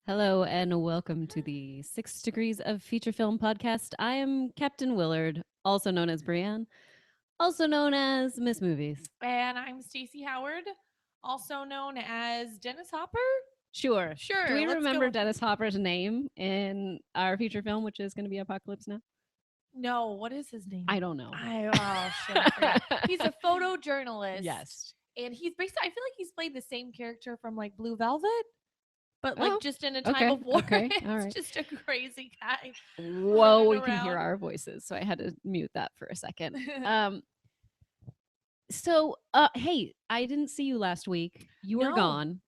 Hello and welcome to the 6 Degrees of Feature Film podcast. I am Captain Willard, also known as Brienne, also known as Miss Movies. And I'm Stacey Howard, also known as Dennis Hopper. Sure. Do Sure, we let's go remember with Dennis Hopper's name in our feature film, which is going to be Apocalypse Now? no. What is his name? I don't know. Oh shit, I forgot. He's a photojournalist. Yes. And he's basically I feel like he's played the same character from like Blue Velvet, but like Oh, just in a time okay. of war. Okay. All It's right. just a crazy guy Whoa, running we can hear around. our voices, so I had to mute that for a second. Hey, I didn't see you last week. You were No. gone.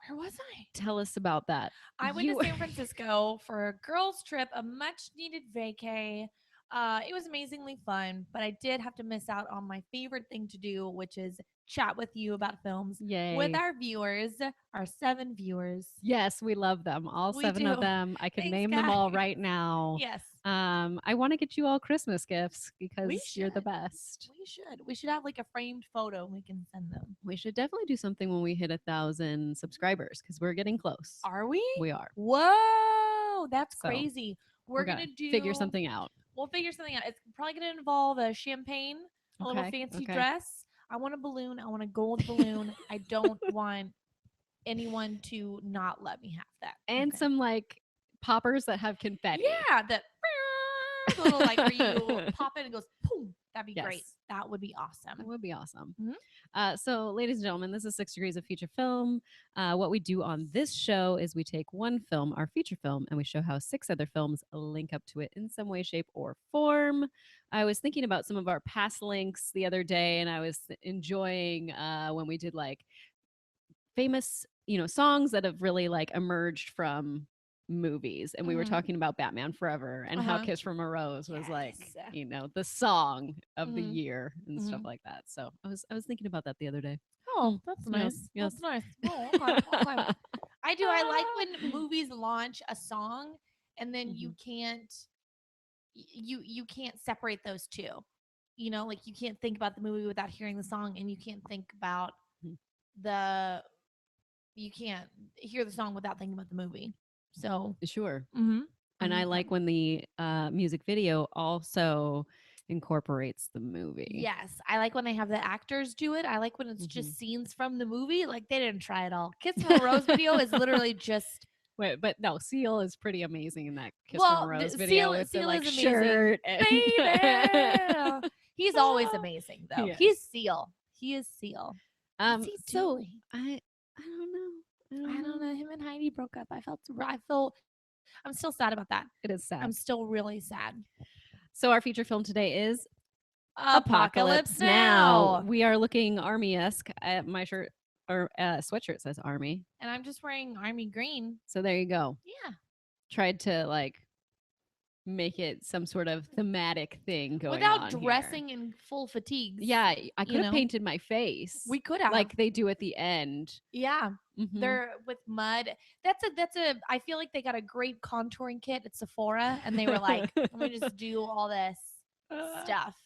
Where was I? Tell us about that. I went to San Francisco for a girls' trip, a much needed vacay. It was amazingly fun, but I did have to miss out on my favorite thing to do, which is chat with you about films Yay. with our viewers, our 7 viewers. Yes, we love them. All We 7 of do. them. I could Thanks, name them all guys. right now. Yes, I want to get you all Christmas gifts we because you're the should. best. We should. We should have like a framed photo and we can send them. We should definitely do something when we hit 1,000 subscribers because we're getting close. Are we? We are. Whoa, that's So, crazy. We're We're gonna gonna do. figure something out. We'll figure something out. It's probably gonna involve a champagne, a little Okay. fancy Okay. dress. I want a balloon. I want a gold balloon. I don't want anyone to not let me have that. And Okay. some like poppers that have confetti. Yeah, that little like where you pop it and it goes boom. That'd be great. Yes. That would be awesome. That would be awesome. Mhm. So, ladies and gentlemen, this is 6 Degrees of Feature Film. What we do on this show is we take one film, our feature film, and we show how 6 other films link up to it in some way, shape, or form. I was thinking about some of our past links the other day, and I was enjoying when we did like famous, songs that have really like emerged from movies, and we were Mhm. talking about Batman Forever and how Uh-huh. Kiss from a Rose was like, Yes. the song of the Mhm. year and stuff Mhm. like that. So I was thinking about that the other day. Oh, that's nice. Yes. That's nice. Oh, okay. Okay. I do. I like when movies launch a song and then Mhm. you can't separate those two. You know, like you can't think about the movie without hearing the song, and you can't think about Mhm. the you can't hear the song without thinking about the movie. So, Sure. mm-hmm. And I Okay. like when the music video also incorporates the movie. Yes, I like when they have the actors do it. I like when it's Mhm. just scenes from the movie. Like they didn't try it all. Kiss from a Rose video is literally just Wait, but no, Seal is pretty amazing in that Kiss from a well, Rose video Seal with the Seal like is amazing, shirt and baby. He's always amazing though. He's yes. Seal. He is Seal. What's he So doing? I don't know. I I don't don't know. know. Him and Heidi broke up. I feel. I'm still sad about that. It is I'm sad. still really sad. So our feature film today is Apocalypse Apocalypse Now. Now. We are looking army-esque. My shirt or sweatshirt says army. And I'm just wearing army green. So there you go. Yeah. Tried to like make it some sort of thematic thing going Without on dressing here. in full fatigues. Yeah, I could You have know, painted my face. we could have. Like they do at the end. Yeah. Mhm. They're with mud. That's a I feel like they got a great contouring kit at Sephora and they were like, let me just do all this stuff.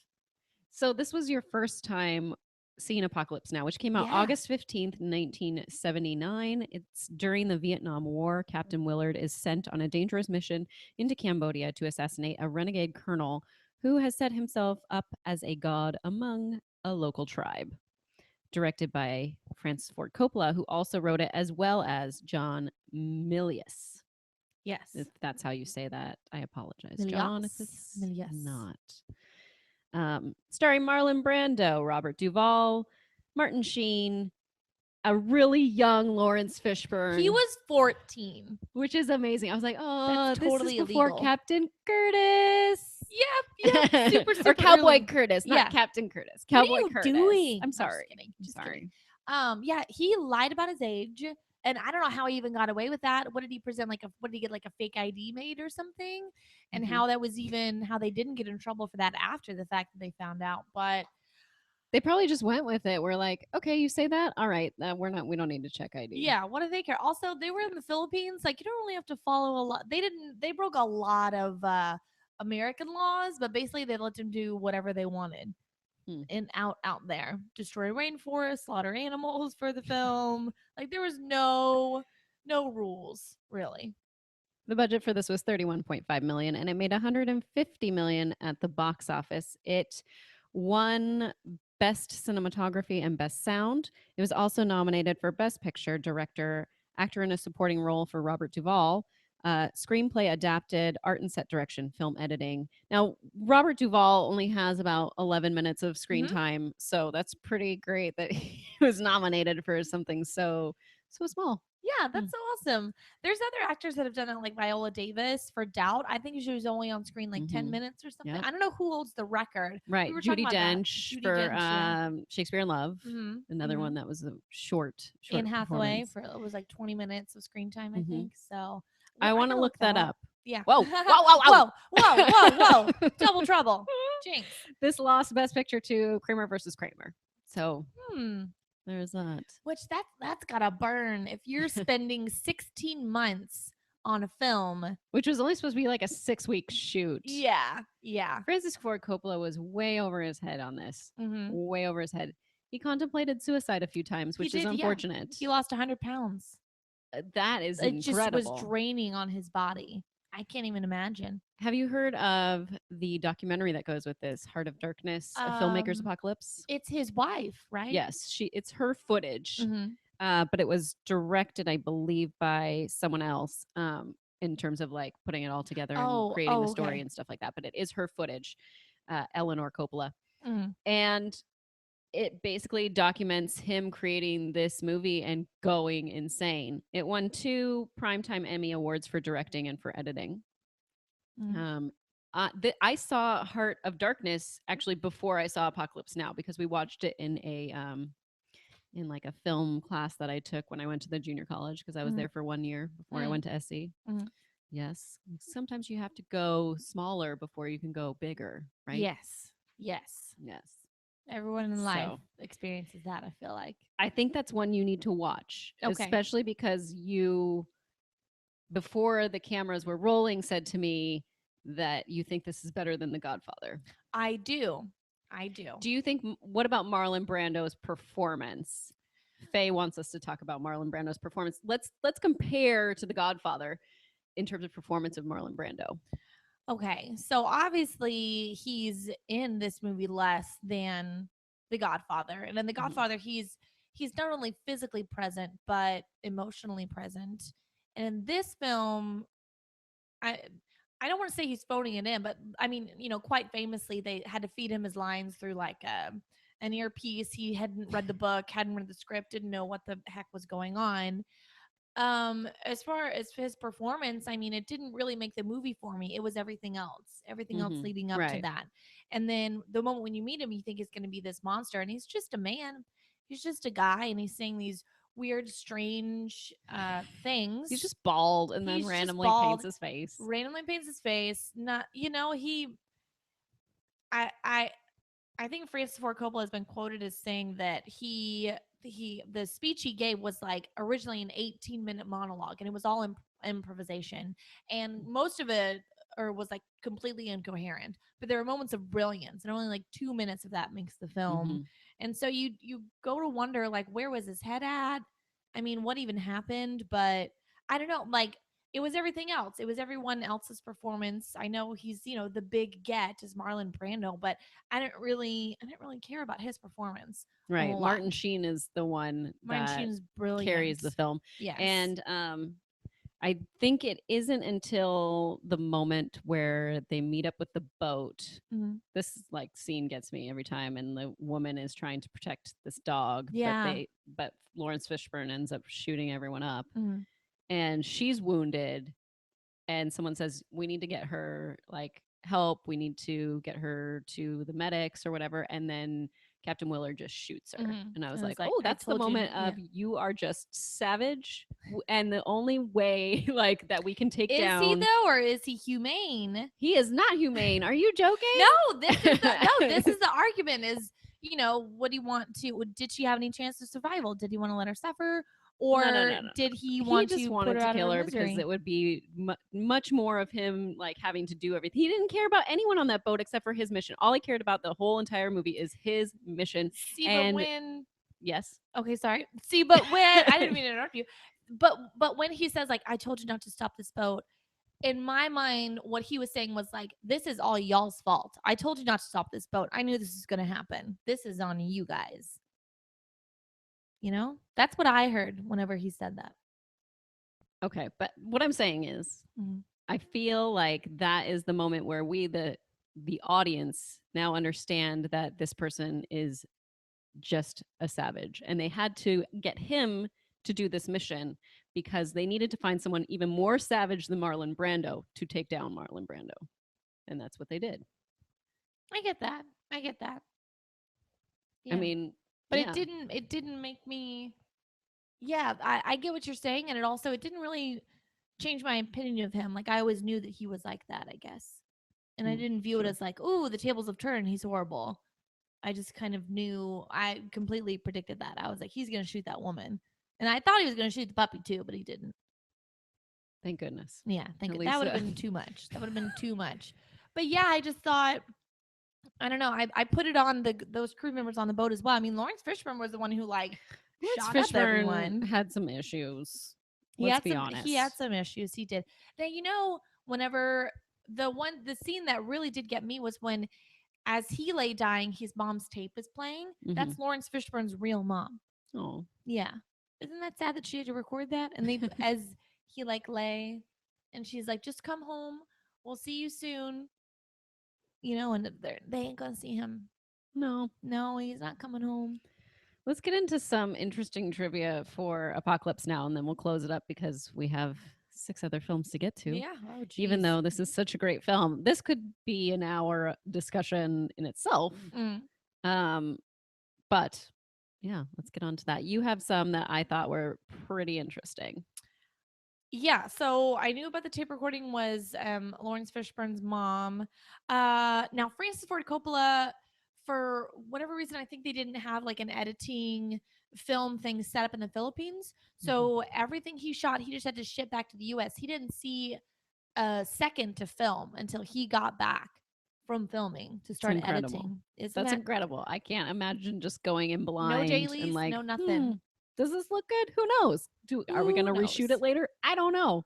So this was your first time seeing Apocalypse Now, which came out Yeah. August 15th, 1979. It's during the Vietnam War. Captain Willard is sent on a dangerous mission into Cambodia to assassinate a renegade colonel who has set himself up as a god among a local tribe. Directed by Francis Ford Coppola, who also wrote it, as well as John Milius. Yes. If that's how you say that, I apologize, John, if it's Milius. not. Starring Marlon Brando, Robert Duvall, Martin Sheen, a really young Lawrence Fishburne. He was 14. Which is amazing. I was like, oh, That's this totally is before illegal. Captain Curtis. Yep. Super, super or Cowboy early. Curtis, not Yeah. Captain Curtis. What Cowboy are you Curtis. doing? I'm No, just sorry. kidding. I'm Just sorry. kidding. Yeah, he lied about his age. And I don't know how he even got away with that. What did he present? What did he get like a fake ID made or something? And Mhm. how that was even how they didn't get in trouble for that after the fact that they found out. But They probably just went with it. We're like, okay, you say that? All right. We don't need to check ID. yeah, what do they care? Also, they were in the Philippines. Like you don't really have to follow a lot. They broke a lot of American laws, but basically they let them do whatever they wanted. And out there, destroy rainforests, slaughter animals for the film. Like there was no no rules, really. The budget for this was 31.5 million and it made 150 million at the box office. It won best cinematography and best sound. It was also nominated for best picture, director, actor in a supporting role for Robert Duvall, screenplay adapted, art and set direction, film editing. Now, Robert Duvall only has about 11 minutes of screen Mhm. time, so that's pretty great that he was nominated for something so small. Yeah, Hmm. that's so awesome. There's other actors that have done it, like Viola Davis for Doubt. I think she was only on screen like 10 Mhm. minutes or something. Yep. I don't know who holds the record. We Right. were talking Judy about that. Dench Judy for Dench, yeah. Shakespeare in Love. Mhm. Another one Mhm. that was a short Anne Hathaway performance. for it was like 20 minutes of screen time, I Hmm. think. So I I want to gotta look look that that up. up. Yeah. Whoa. Whoa, whoa, Whoa, whoa, whoa, whoa. whoa. Double trouble. Jinx. This lost Best Picture to Kramer versus Kramer. So Hmm. there's that. Which that's gotta burn if you're spending 16 months on a film. Which was only supposed to be like a 6-week shoot. Yeah. Yeah. Francis Ford Coppola was way over his head on this. Mm-hmm. Way over his head. He contemplated suicide a few times, He which is did, yeah. unfortunate. He lost 100 pounds. That is It just was incredible. draining on his body. I can't even imagine. Have you heard of the documentary that goes with this, Heart of Darkness, A Filmmaker's Um, Apocalypse? it's his wife, right? Yes, it's her footage, Mm-hmm. but it was directed, I believe, by someone else, in terms of like putting it all together and creating the story Okay. and stuff like that. But it is her footage, Eleanor Coppola, Mm. and it basically documents him creating this movie and going insane. It won 2 Primetime Emmy Awards for directing and for editing. Mm. Um, I saw Heart of Darkness actually before I saw Apocalypse Now because we watched it in like a film class that I took when I went to the junior college because I was Mm. there for 1 year before I Mm. went to SC. Mm. Yes, sometimes you have to go smaller before you can go bigger, right? Yes. Yes. Yes. Everyone in life So experiences that, I feel like. I think that's one you need to watch, Okay. especially because you, before the cameras were rolling, said to me that you think this is better than The Godfather. I do. I do. Do you think, what about Marlon Brando's performance? Faye wants us to talk about Marlon Brando's performance. Let's compare to The Godfather in terms of performance of Marlon Brando. Okay. So obviously he's in this movie less than The Godfather. And in The Mhm. Godfather he's not only physically present but emotionally present. And in this film, I I don't want to say he's phoning it in, but I mean, quite famously, they had to feed him his lines through like an earpiece. He hadn't read the book, hadn't read the script, didn't know what the heck was going on. As far as his performance, I mean, it didn't really make the movie for me. It was everything else Mhm. leading up to Right. that. And then the moment when you meet him, you think he's going to be this monster, and he's just a man. He's just a guy, and he's saying these weird, strange He's things. just bald and then He's just randomly bald, paints his face. randomly paints his face. Not, he. I I I think Francis Ford Coppola has been quoted as saying that the speech he gave was like originally an 18-minute monologue, and it was all improvisation, and most of it or was like completely incoherent. But there were moments of brilliance, and only like 2 minutes of that makes the film. Mhm. And so you go to wonder like where was his head at? I mean, what even happened? But I don't know. Like it was everything else. It was everyone else's performance. I know he's the big get is Marlon Brando, but I didn't really care about his performance a Right. whole lot. Martin Sheen is the one Martin that Sheen's carries brilliant. the film. Yes. And I think it isn't until the moment where they meet up with the boat. Mhm. This like scene gets me every time, and the woman is trying to protect this dog, Yeah. but Lawrence Fishburne ends up shooting everyone up, Mhm. and she's wounded, and someone says we need to get her like help, we need to get her to the medics or whatever, and then Captain Willard just shoots her, Mhm. and I was And it's like, like oh, I that's the told you. moment Yeah. of you are just savage, and the only way like that we can take Is he down. though, or is he humane? He is not humane. Are you joking? No, this is the argument is, would he want to did she have any chance of survival? Did he want to let her suffer? No, no, Or no, no, no. did he He want just to put wanted her to out of kill her her because misery? it would be much more of him like having to do everything. He didn't care about anyone on that boat except for his mission. All he cared about the whole entire movie is his mission. See, but And when yes, okay, sorry. See, but when I didn't mean to interrupt you. but when he says like, I told you not to stop this boat, in my mind, what he was saying was like, this is all y'all's fault. I told you not to stop this boat. I knew this was going to happen. This is on you guys. You know, that's what I heard whenever he said that. Okay, but what I'm saying is, Mhm. I feel like that is the moment where we, the audience, now understand that this person is just a savage, and they had to get him to do this mission because they needed to find someone even more savage than Marlon Brando to take down Marlon Brando, and that's what they did. I get that. I get that. I Yeah. mean, But yeah, it didn't make me, yeah, I get what you're saying. And it didn't really change my opinion of him. Like, I always knew that he was like that, I guess. And I didn't view it sure. as like, ooh, the tables have turned. He's horrible. I just kind of knew, I completely predicted that. I was like, he's going to shoot that woman. And I thought he was going to shoot the puppy too, but he didn't. Thank goodness. Yeah, At that least, would have been too much. That would have been too much. But yeah, I just thought, I don't know. I put it on those crew members on the boat as well. I mean, Lawrence Fishburne was the one who like Lawrence shot up Fishburne everyone. had some issues. He Let's had be some honest. issues. He did. Now, whenever the scene that really did get me was when, as he lay dying, his mom's tape is playing. Hmm. That's Lawrence Fishburne's real mom. Oh, Yeah. Isn't that sad that she had to record that? And they, as he like lay, and she's like, just come home. We'll see you soon. And they ain't gonna see him. no. No, he's not coming home. Let's get into some interesting trivia for Apocalypse Now, and then we'll close it up because we have 6 other films to get to. Yeah. Oh, Even geez. though this is such a great film, this could be an hour discussion in itself. Mm. Um, but yeah, let's get on to that. You have some that I thought were pretty interesting. Yeah, so I knew about the tape recording was Lawrence Fishburne's mom. Now Francis Ford Coppola, for whatever reason, I think they didn't have like an editing film thing set up in the Philippines. Mhm. So everything he shot, he just had to ship back to the U.S. He didn't see a second to film until he got back from filming to It's start incredible. editing. Isn't That's that incredible. I can't imagine just going in no blind and dailies, like, no nothing? does this look good? Who knows? Are we going Who to reshoot it knows? later? I don't know.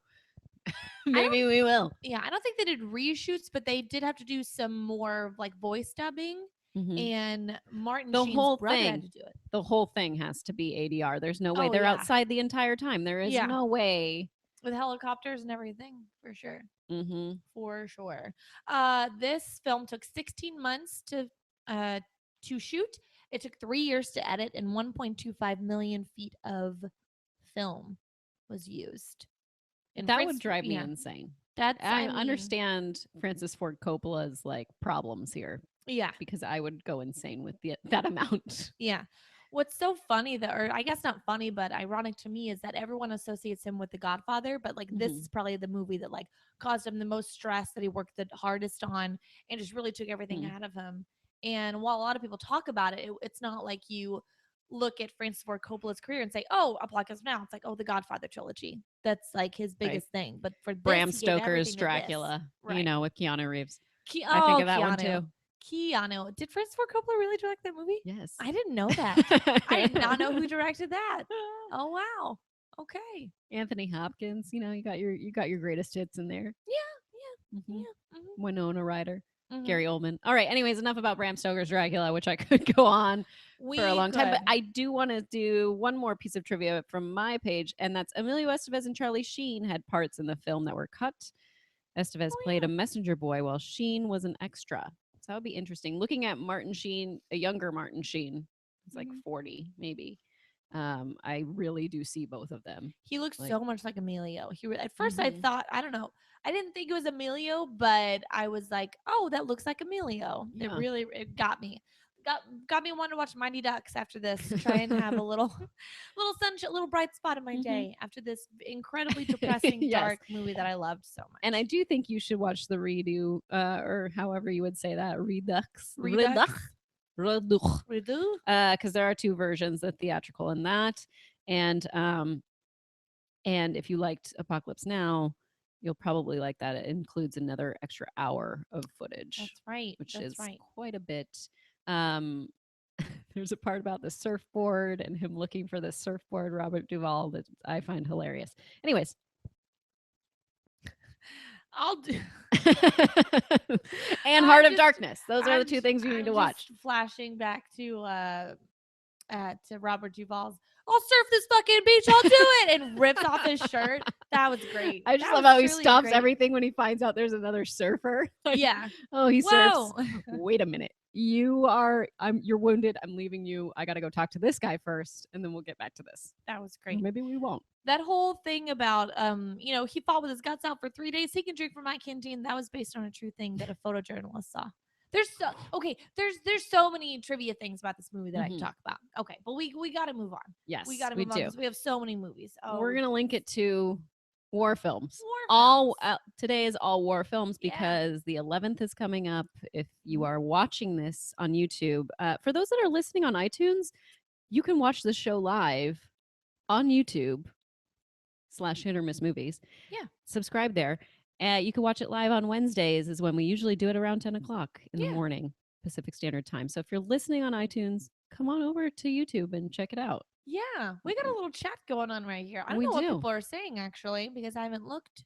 I don't Maybe we will. Yeah, I don't think they did reshoots, but they did have to do some more like voice dubbing. Hmm. And Martin The Sheen's whole brother had thing, to do it. the whole thing has to be ADR. There's no way Oh they're yeah, outside the entire time. There is yeah, no way. with helicopters and everything for sure, Hmm. for sure. This film took 16 months to shoot. It took 3 years to edit, and 1.25 million feet of film was used. And That would France, drive me yeah, insane. that's I I mean, understand Francis Ford Coppola's like problems here yeah, because I would go insane with that amount. yeah. What's so funny that, or I guess not funny, but ironic to me is that everyone associates him with The Godfather, but like this Hmm. is probably the movie that like caused him the most stress, that he worked the hardest on, and just really took everything Hmm. out of him. And while a lot of people talk about it, it's not like you look at Francis Ford Coppola's career and say, "Oh, Apocalypse Now." It's like, "Oh, the Godfather trilogy." That's like his Right. biggest thing. But for this, Bram he gave Stoker's everything to this. Dracula, Right. with Keanu Reeves. I think Oh, of that one Keanu. too. Keanu. Did Francis Ford Coppola really direct that movie? Yes. I didn't know that. I did not know who directed that. Oh wow. Okay. Anthony Hopkins, you got your greatest hits in there. Yeah. Hmm. Yeah. Yeah. Winona Ryder, Hmm. Gary Oldman. All right. Anyways, enough about Bram Stoker's Dracula, which I could go on for a We long time. But could. I do want to do one more piece of trivia from my page, and that's Emilio Estevez and Charlie Sheen had parts in the film that were cut. Estevez Oh played a yeah. messenger boy while Sheen was an extra. So that would be interesting. Looking at Martin Sheen, a younger Martin Sheen, it's like Hmm. 40 maybe. I really do see both of them. He looks Like, so much like Emilio. At first I mhm. thought, I don't know, I didn't think it was Emilio, but I was like, oh, that looks like Emilio. Yeah. It got me. Got me wanting to watch Mighty Ducks after this. Try and have a little little sunshine, little bright spot in my Mhm. day after this incredibly depressing, Yes. dark movie that I loved so And I much. do think you should watch the redo, or however you would say that, redux, redux, Redux. redux, Redo. because there are two versions, the theatrical and that, and if you liked Apocalypse Now, you'll probably like that. It includes another extra hour of footage, That's right. which That's is right. quite a bit. Um, there's a part about the surfboard and him looking for the surfboard, Robert Duvall, that I find hilarious. Anyways, I'll do. and Heart I'm of just, Darkness. Those are the two things you need I'm to just watch. flashing back to Robert Duvall's. I'll surf this fucking beach. I'll do it, and rips off his shirt. That was great. I just That love was how he truly stops great. everything when he finds out there's another surfer. Like, Yeah. oh, he surfs. Whoa. Wait a minute. You're wounded. I'm leaving you. I got to go talk to this guy first, and then we'll get back to this. That was Or great. maybe we won't. That whole thing about he fought with his guts out for 3 days. He can drink from my canteen. That was based on a true thing that a photojournalist saw. There's so many trivia things about this movie that I can talk about. Okay, but we got to move on. Yes, We got to move on do. because we have so many movies. Oh, We're gonna link it to war films. War films. Today is all war films Yeah. because the 11th is coming up. If you Mhm. are watching this on YouTube, for those that are listening on iTunes, you can watch the show live on YouTube / Hit or Miss Movies. Yeah. Subscribe there. You can watch it live on Wednesdays, is when we usually do it around 10 o'clock in the Yeah. morning, Pacific Standard Time. So if you're listening on iTunes, come on over to YouTube and check it out. Yeah, we got a little chat going on right here. I don't We know what do. people are saying actually because I haven't looked.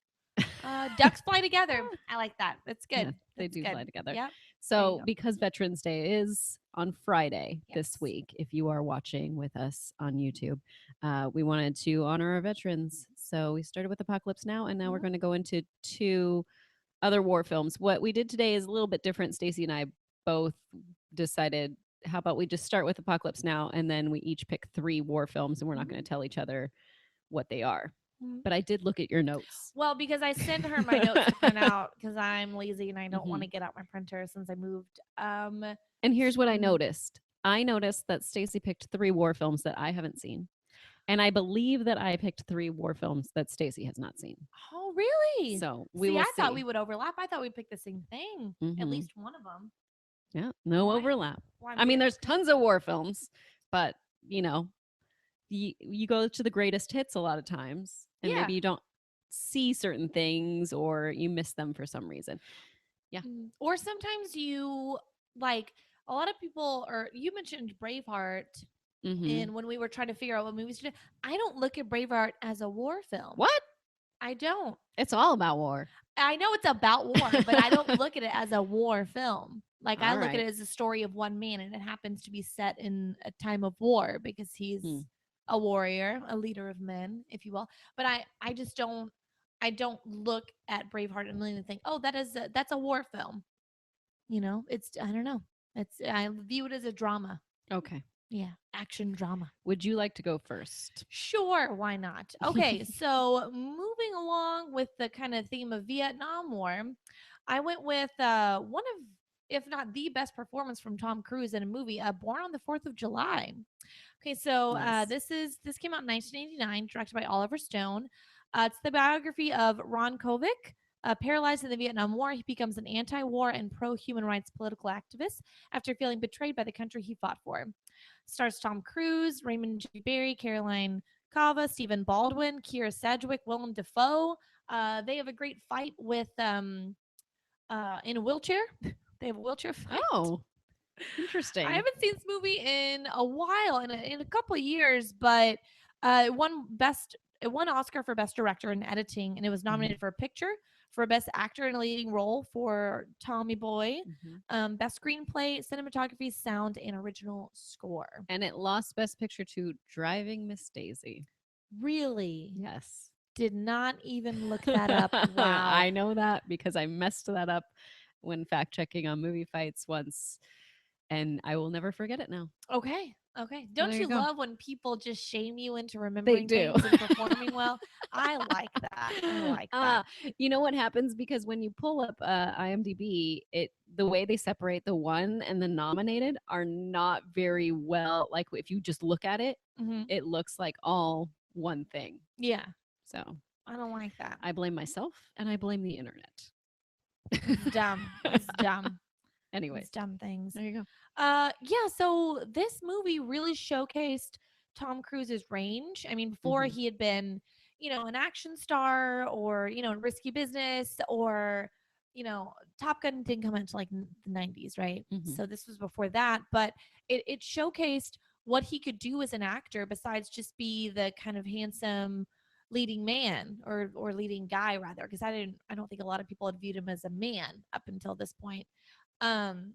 Ducks fly together. I like that. That's good. Yeah, they That's do good. fly together. Yep. So, go. because Veterans Day is on Friday this Yes. week, if you are watching with us on YouTube, we wanted to honor our veterans. So, we started with Apocalypse Now, and now we're Mhm. going to go into 2 other war films. What we did today is a little bit different. Stacy and I both decided, how about we just start with Apocalypse Now, and then we each pick 3 war films, and we're not Mhm. going to tell each other what they are. Mhm. But I did look at your notes. Well, because I sent her my notes to print out because I'm lazy and I don't want to Mhm. get out my printer since I moved. And here's what I noticed. I noticed that Stacy picked 3 war films that I haven't seen. And I believe that I picked 3 war films that Stacy has not seen. Oh, really? So we See, will I see. thought we would overlap. I thought we'd pick the same thing. At Mhm. least one of them. Yeah, no Why- overlap. Why I mean, there's okay. tons of war films, but you go to the greatest hits a lot of times, and Yeah. maybe you don't see certain things or you miss them for some reason. Yeah. Or sometimes you like a lot of people, or you mentioned Braveheart, Mhm. and when we were trying to figure out what movies to do, I don't look at Braveheart as a war film. What? I don't. It's all about war. I know it's about war, but I don't look at it as a war film. Like I All look at right. it as a story of one man, and it happens to be set in a time of war because he's a warrior, a leader of men, if you will. But I just don't. I don't look at Braveheart and think, oh, that's a war film. You know, it's I don't know. I view it as a drama. Okay. Yeah, action drama. Would you like to go first? Sure, why not? Okay, so moving along with the kind of theme of Vietnam War, I went with one of, if not the best performance from Tom Cruise in a movie, Born on the 4th of July. Okay, so Nice. this came out in 1989, directed by Oliver Stone. It's the biography of Ron Kovic. Paralyzed in the Vietnam War, he becomes an anti-war and pro-human rights political activist after feeling betrayed by the country he fought for. Stars Tom Cruise, Raymond J. Barry, Caroline Cava, Stephen Baldwin, Keira Sedgwick, Willem Dafoe. They have a great fight with in a wheelchair. They have a wheelchair fight. Oh, interesting. I haven't seen this movie in a while, in a couple of years, but it won Oscar for Best Director in Editing, and it was nominated for a picture, for Best Actor in a Leading Role for Tommy Boy, Best Screenplay, Cinematography, Sound, and Original Score. And it lost Best Picture to Driving Miss Daisy. Really? Yes. Did not even look that up. Wow. I know that because I messed that up when fact checking on movie fights once, and I will never forget it now. Okay. Don't there you you go. love when people just shame you into remembering do. things and performing well? I like that. I like that. You know what happens, because when you pull up IMDb, the way they separate the won and the nominated are not very well. Like if you just look at it, it looks like all one thing. Yeah. So I don't like that. I blame myself and I blame the internet. It's dumb. It's dumb. Anyway, It's dumb things. there you go. Yeah, so this movie really showcased Tom Cruise's range. I mean, before he had been, an action star or, in risky business or Top Gun didn't come until like the 90s, right? Mhm. So this was before that, but it showcased what he could do as an actor besides just be the kind of handsome leading man or leading guy rather, because I don't think a lot of people had viewed him as a man up until this point. um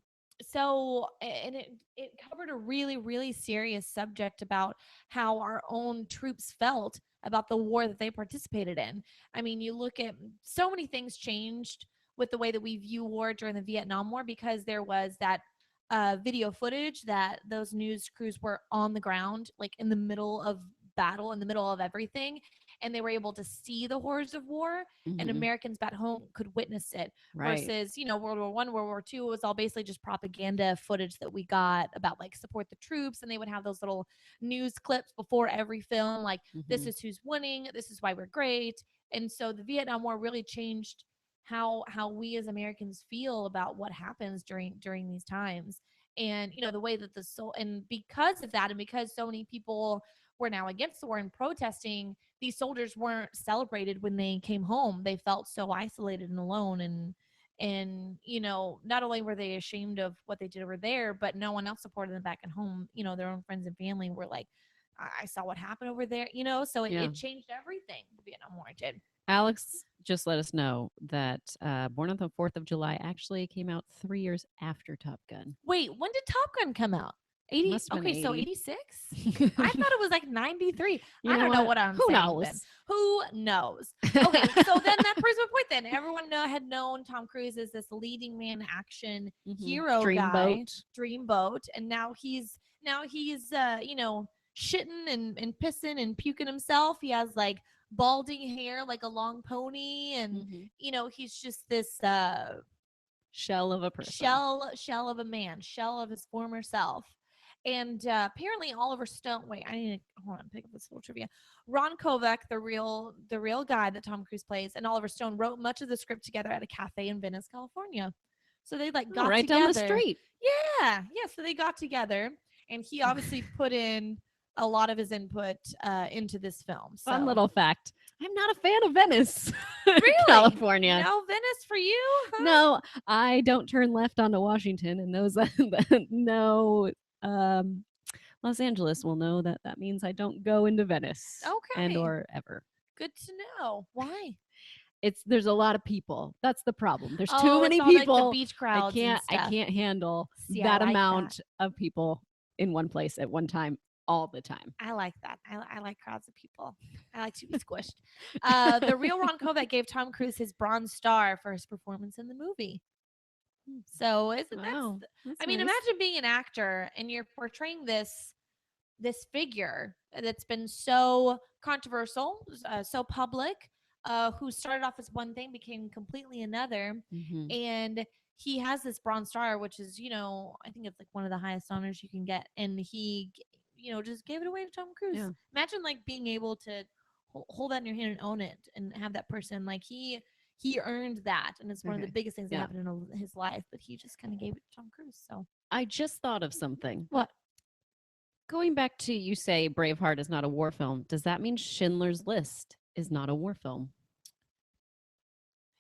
and it covered a really really serious subject about how our own troops felt about the war that they participated in. I mean, you look at so many things changed with the way that we view war during the Vietnam War, because there was that video footage that those news crews were on the ground, like in the middle of battle, in the middle of everything, and they were able to see the horrors of war, and Mhm. Americans back home could witness it. Right. Versus, World War I, World War II, it was all basically just propaganda footage that we got about like support the troops, and they would have those little news clips before every film, like this Mhm. is who's winning, this is why we're great. And so the Vietnam War really changed how we as Americans feel about what happens during these times. And the way that the soul, and because of that, and because so many people were now against the war and protesting, these soldiers weren't celebrated when they came home. They felt so isolated and alone, and not only were they ashamed of what they did over there, but no one else supported them back at home. Their own friends and family were like, I saw what happened over there. So it, Yeah. it changed everything. The Vietnam War did. Alex just let us know that Born on the 4th of July actually came out 3 years after Top Gun. Wait, when did Top Gun come out? 80. Must have been Okay, so 80. 86. I thought it was like 93. You I know don't know what? what I'm Who saying then. knows? Who knows? Okay, so then that proves my point then. Everyone had known Tom Cruise as this leading man action Mhm. hero guy, Dreamboat. dreamboat, and now he's shitting and pissing and puking himself. He has like balding hair like a long pony, and Mhm. he's just this Shell of a person. shell of a man, shell of his former self. And apparently Oliver Stone, wait, I need to hold on, pick up this little trivia. Ron Kovac, the real guy that Tom Cruise plays, and Oliver Stone wrote much of the script together at a cafe in Venice, California. So they like Oh, got right down the together. street. Yeah, so they got together, and he obviously put in a lot of his input into this film. Fun So little fact. I'm not a fan of Venice, really, California. no Venice for you, huh? No, I don't turn left onto Washington, and those no um, Los Angeles will know that that means I don't go into Venice and Okay, or ever. good to know. Why? It's there's a lot of people. That's the problem. There's too Oh, it's many all like the people. beach I crowds and can't I stuff. can't handle See, I that like that. amount of people in one place at one time all the time. I like that. I like crowds of people. I like to be squished. The real Ron Kovac gave Tom Cruise his Bronze Star for his performance in the movie. So isn't Wow, I that's mean, nice. imagine being an actor and you're portraying this figure that's been so controversial, so public, who started off as one thing, became completely another, Mhm. and he has this Bronze Star, which is, I think it's like one of the highest honors you can get, and he, just gave it away to Tom Cruise. Yeah, Imagine like being able to hold that in your hand and own it, and have that person like he earned that, and it's one of the okay. biggest things that Yeah. happened in his life. But he just kind of gave it to Tom Cruise. So I just thought of something. what? Going back to you say Braveheart is not a war film. Does that mean Schindler's List is not a war film?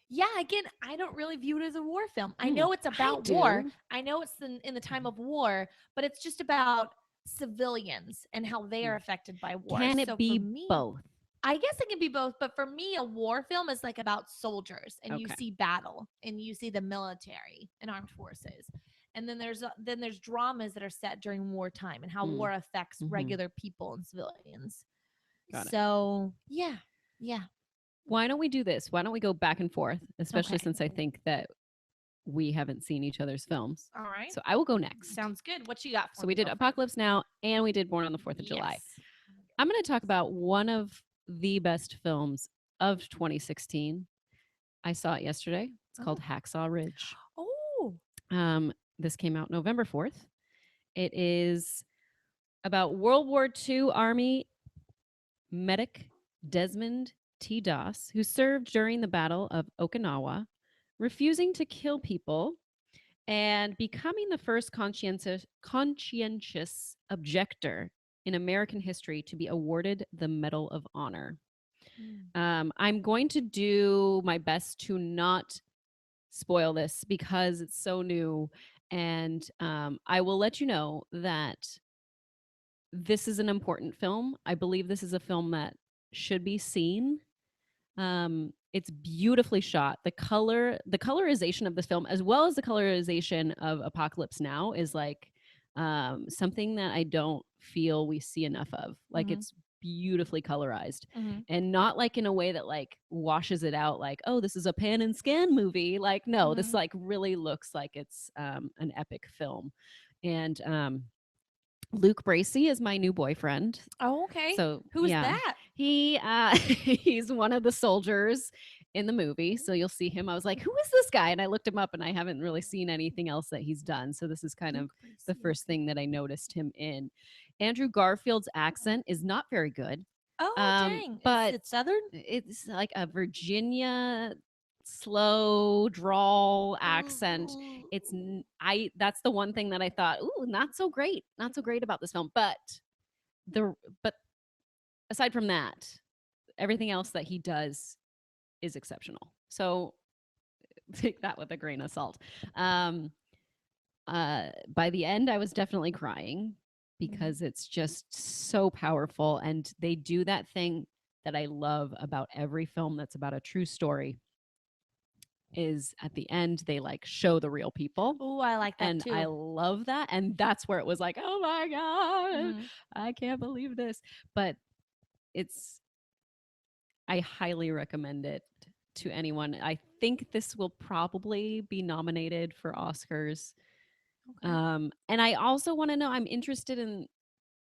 Yeah, again, I don't really view it as a war film. I Mm, know it's I about war. do. I know it's in the time of war, but it's just about civilians and how they are Mm. affected by war. Can it So for be me, both? I guess it can be both, but for me, a war film is like about soldiers, and you Okay. see battle, and you see the military and armed forces. And then there's dramas that are set during wartime and how Mm. war affects Hmm. regular people and civilians. Got it. So, yeah. Yeah. Why don't we do this? Why don't we go back and forth, especially Okay. since I think that we haven't seen each other's films. All right. So I will go next. Sounds good. What you got for So me? we did Go for it. Apocalypse Now and we did Born on the 4th of July. Yes. I'm going to talk about one of the best films of 2016. I saw it yesterday. It's called Hacksaw Ridge. Oh. This came out November 4th. It is about World War II Army medic Desmond T. Doss, who served during the Battle of Okinawa, refusing to kill people and becoming the first conscientious objector in American history to be awarded the Medal of Honor. Mm. I'm going to do my best to not spoil this because it's so new. And I will let you know that this is an important film. I believe this is a film that should be seen. It's beautifully shot. The colorization of this film, as well as the colorization of Apocalypse Now, is like something that I don't feel we see enough of. Like Mhm. it's beautifully colorized, Mhm. and not like in a way that like washes it out. Like, oh, this is a pan and scan movie. Like, no, this Mhm. like really looks like it's an epic film, and Luke Bracey is my new boyfriend. Oh, okay. So Who's yeah, that? he he's one of the soldiers in the movie. So you'll see him. I was like, who is this guy? And I looked him up, and I haven't really seen anything else that he's done. So this is kind of Luke the Bracey. first Okay. thing that I noticed him in. Andrew Garfield's accent is not very good, Oh, dang. but It's Southern? it's like a Virginia slow drawl accent. Ooh. I that's the one thing that I thought, ooh, not so great about this film. The but aside from that, everything else that he does is exceptional. So take that with a grain of salt. Um, by the end, I was definitely crying Mhm. because it's just so powerful, and they do that thing that I love about every film that's about a true story is at the end they like show the real people, Ooh, I like that and I too. love that, and that's where it was like, oh my god, Mhm. I can't believe this. But it's I highly recommend it to anyone. I think this will probably be nominated for Oscars. Okay. And I also want to know, I'm interested in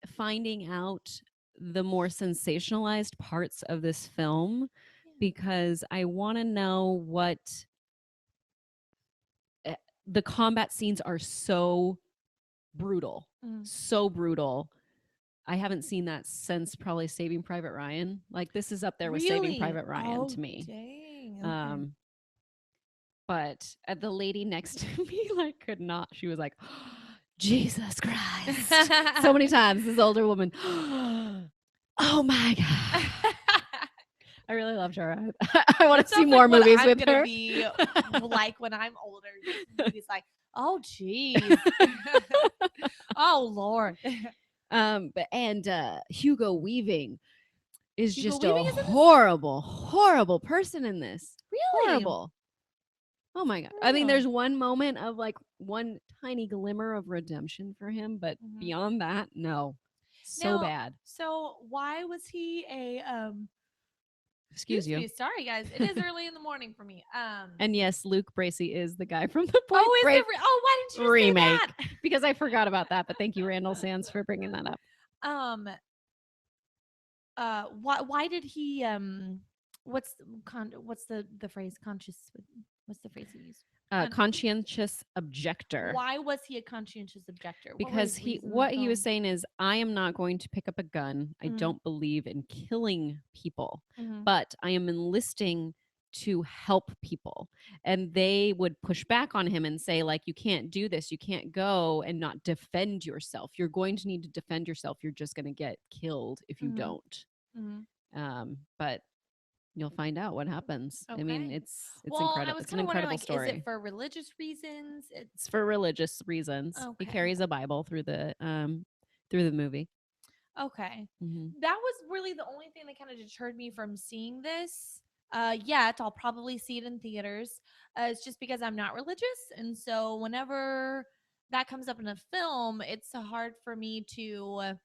finding out the more sensationalized parts of this film Yeah. because I want to know what the combat scenes are so brutal, Mm. so brutal. I haven't seen that since probably Saving Private Ryan. Like this is up there with Saving Really? Private Ryan Oh, to me. dang. Okay. Um, but the lady next to me like could not. She was like, Jesus Christ, so many times. This older woman. Oh my god. I really loved her. I want That to see sounds like more what movies I'm with gonna her. be like when I'm older. Just movies like, oh, jeez. Oh, Lord. But and Hugo Weaving is Hugo just a Weaving is in this? horrible, horrible person in this. Really? Horrible. Oh my god. I mean, Oh. there's one moment of like one tiny glimmer of redemption for him, but Mhm. beyond that, no. So Now, bad. so why was he a Excuse excuse you. me, sorry guys. It is early in the morning for me. And yes, Luke Bracey is the guy from the Point Oh, is Break it why didn't you just say remake that? because I forgot about that. But thank you, Randall Sands, for bringing that up. um why did he what's the phrase conscious what's the phrase he used? Conscientious objector. Why was he a conscientious objector? What were Because his he reasons in the what he was film? saying is I am not going to pick up a gun. I Mhm. don't believe in killing people, Mhm. but I am enlisting to help people. And they would push back on him and say like you can't do this. You can't go and not defend yourself. You're going to need to defend yourself. You're just going to get killed if you Mhm. don't. Mhm. But you'll find out what happens. I mean, Okay. it's Well, I incredible. was It's an kind of wondering, incredible like, is it story. for religious reasons? It's for religious reasons. He Okay. carries a Bible through the movie. Okay. Mhm. That was really the only thing that kind of deterred me from seeing this. Yet I'll probably see it in theaters. It's just because I'm not religious, and so whenever that comes up in a film, it's hard for me to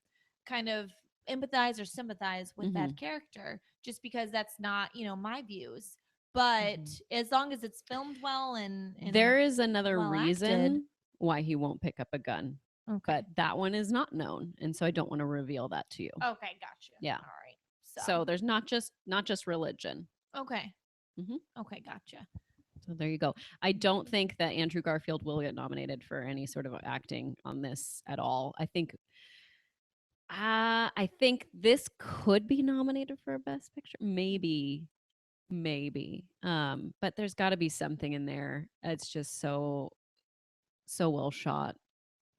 kind of empathize or sympathize with that Mhm. character, just because that's not my views. But Mhm. as long as it's filmed well and There is another well acted, reason why he won't pick up a gun, but okay, that one is not known, and so I don't want to reveal that to you. okay, gotcha. Yeah. All right, so So there's not just religion. okay, Mhm. okay, gotcha. So there you go. I don't think that Andrew Garfield will get nominated for any sort of acting on this at all. I think this could be nominated for a best picture. Maybe. But there's got to be something in there. It's just so well shot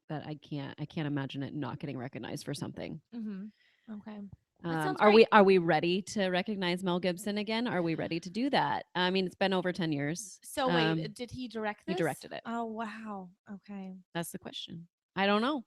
that I can't imagine it not getting recognized for something. Mhm. Okay. That sounds Are great. we ready to recognize Mel Gibson again? Are we ready to do that? I mean, it's been over 10 years. So wait, did he direct He this? directed it. Oh wow. Okay. That's the question. I don't know.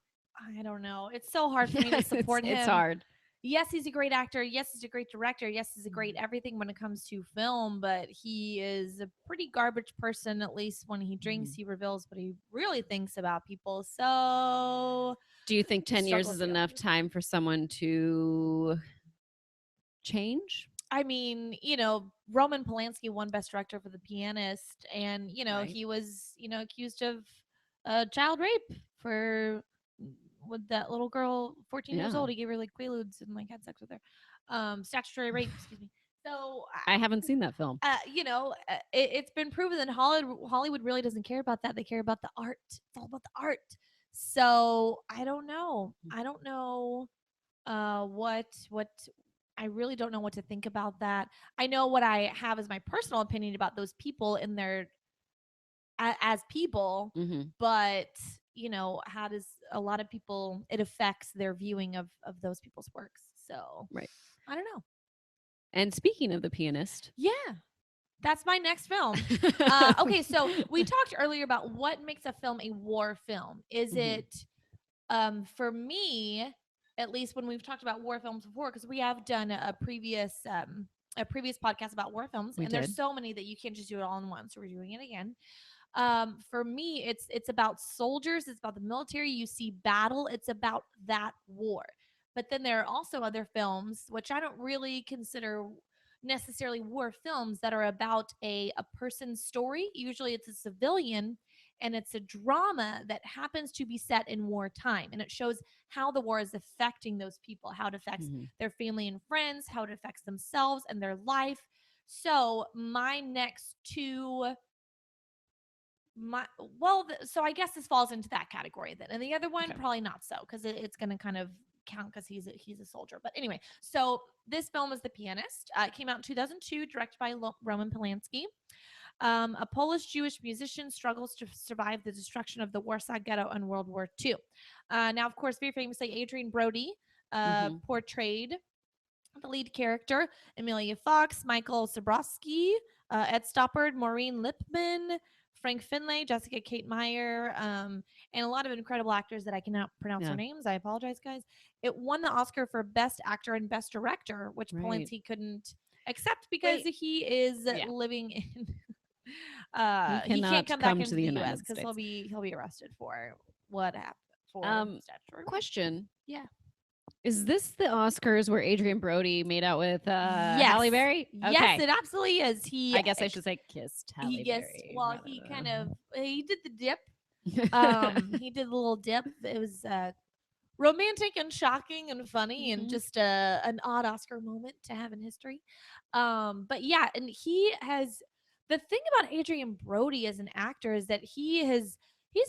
I don't know. It's so hard for me to support It's him. hard. Yes, he's a great actor. Yes, he's a great director. Yes, he's a great Mhm. everything when it comes to film, but he is a pretty garbage person, at least when he drinks. Mhm. He reveals what he really thinks about people. So Do you think the 10 years struggle is is real. enough time for someone to change? I mean, Roman Polanski won Best Director for The Pianist, and Right. he was, accused of child rape for with that little girl, 14 years Yeah. old. He gave her like quaaludes and like had sex with her. Statutory rape, excuse me. So, I haven't seen that film. it's been proven that Hollywood really doesn't care about that. They care about the art. It's all about the art. So I don't know. I don't know what I really don't know what to think about that. I know what I have as my personal opinion about those people in their as people, Mhm. but how does a lot of people it affects their viewing of those people's works. So Right. I don't know. And speaking of The Pianist. Yeah, that's my next film. Okay, so we talked earlier about what makes a film a war film. Is Mhm. it for me, at least when we've talked about war films before, because we have done a previous podcast about war films, We and there's did. so many that you can't just do it all in one. So we're doing it again. For me, it's about soldiers. It's about the military. You see battle. It's about that war. But then there are also other films which I don't really consider necessarily war films that are about a person's story. Usually, it's a civilian and it's a drama that happens to be set in wartime, and it shows how the war is affecting those people, how it affects Mhm. their family and friends, how it affects themselves and their life. So my next two my so I guess this falls into that category then, and the other one Okay. probably not so because it's going to kind of count because he's a soldier. But anyway, so this film is The Pianist. It came out in 2002, directed by Roman Polanski. A Polish Jewish musician struggles to survive the destruction of the Warsaw Ghetto in World War II. Now, of course, very famously, Adrian Brody Mhm. portrayed the lead character, Amelia Fox, Michael Zabrowski, Ed Stoppard, Maureen Lipman, Frank Finlay, Jessica Kate Meyer, and a lot of incredible actors that I cannot pronounce their Yeah. names. I apologize, guys. It won the Oscar for Best Actor and Best Director, which Right. Polanski couldn't accept because Wait. he is Yeah. living in. He He can't cannot come back come to into the the U.S. United because States. he'll be arrested for what happened for Um statutory rape. question. Yeah. Is this the Oscars where Adrian Brody made out with Yes. Halle Berry? Yes, Okay. it absolutely is. I guess I should say kissed He Halle guessed Berry well, rather he kind of than he did the dip. He did the little dip. It was romantic and shocking and funny and Mhm. just an odd Oscar moment to have in history. But yeah, and he has the thing about Adrian Brody as an actor is that he's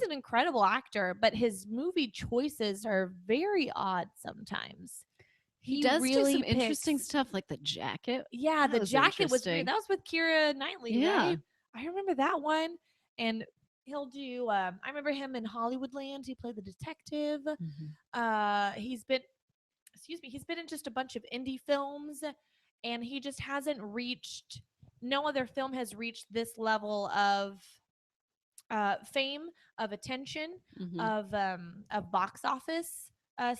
an incredible actor, but his movie choices are very odd sometimes. He He does do some really interesting picks stuff like The Jacket. yeah, That the was jacket was weird. interesting. That was with Keira Knightley, Yeah. right? I remember that one. And he'll do I remember him in Hollywoodland. He played the detective. Mhm. He's been he's been in just a bunch of indie films, and he just hasn't reached no other film has reached this level of fame, of attention, Mhm. of box office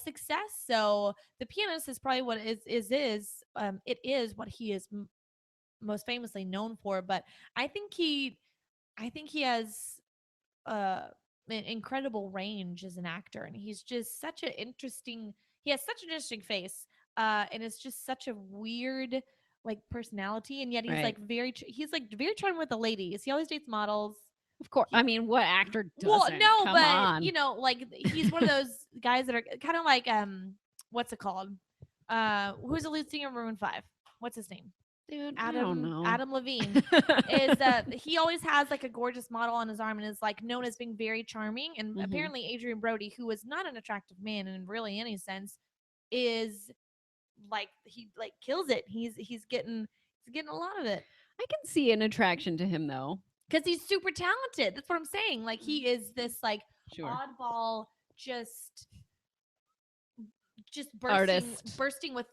success. So The Pianist is probably what it is what he is most famously known for. But I think he has uh an incredible range as an actor, and he's just such an interesting. He has such an interesting face, and it's just such a weird like personality, and yet Right. he's like very charming with the ladies. He always dates models. Of course. He, I mean, what actor well, doesn't? no, Come but on. like he's one of those guys that are kind of like what's it called? Who's the lead singer of Maroon 5? What's his name? Dude, I don't know. Adam Levine is he always has like a gorgeous model on his arm and is like known as being very charming. And Mhm. apparently Adrian Brody, who is not an attractive man in really any sense, is like he like kills it. He's getting a lot of it I can see an attraction to him though. because he's super talented. That's what I'm saying. Like he is this like Sure. oddball, just just Artist. bursting with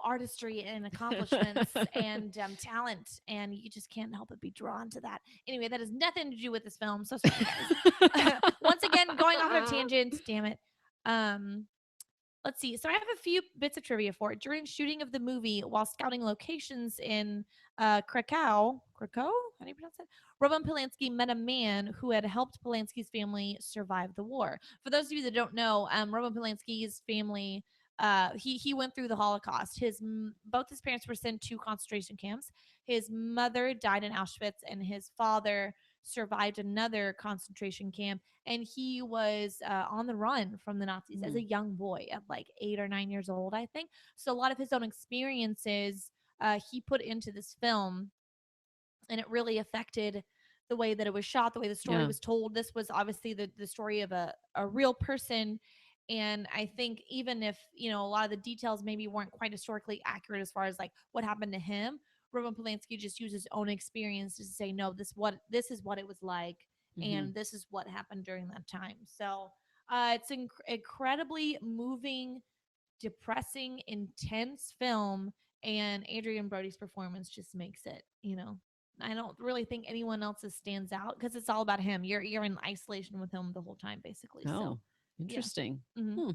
artistry and accomplishments and talent, and you just can't help but be drawn to that. Anyway, that has nothing to do with this film. So sorry, guys. Once again, going off on a tangent. Damn it. Um, let's see. So I have a few bits of trivia for it. During shooting of the movie, while scouting locations in Krakow, how do you pronounce it? Roman Polanski met a man who had helped Polanski's family survive the war. For those of you that don't know, Roman Polanski's family, he went through the Holocaust. Both his parents were sent to concentration camps. His mother died in Auschwitz, and his father survived another concentration camp, and he was on the run from the Nazis as a young boy at like 8 or 9 years old, I think. So a lot of his own experiences he put into this film, and it really affected the way that it was shot, the way the story Yeah. was told. This was obviously the story of a real person. And I think even if, a lot of the details maybe weren't quite historically accurate as far as like what happened to him, Roman Polanski just used his own experience to say, no, this is what it was like, and this is what happened during that time. So it's incredibly moving, depressing, intense film, and Adrian Brody's performance just makes it. I don't really think anyone else's stands out because it's all about him. You're in isolation with him the whole time, basically. So, Oh, yeah. interesting. hmm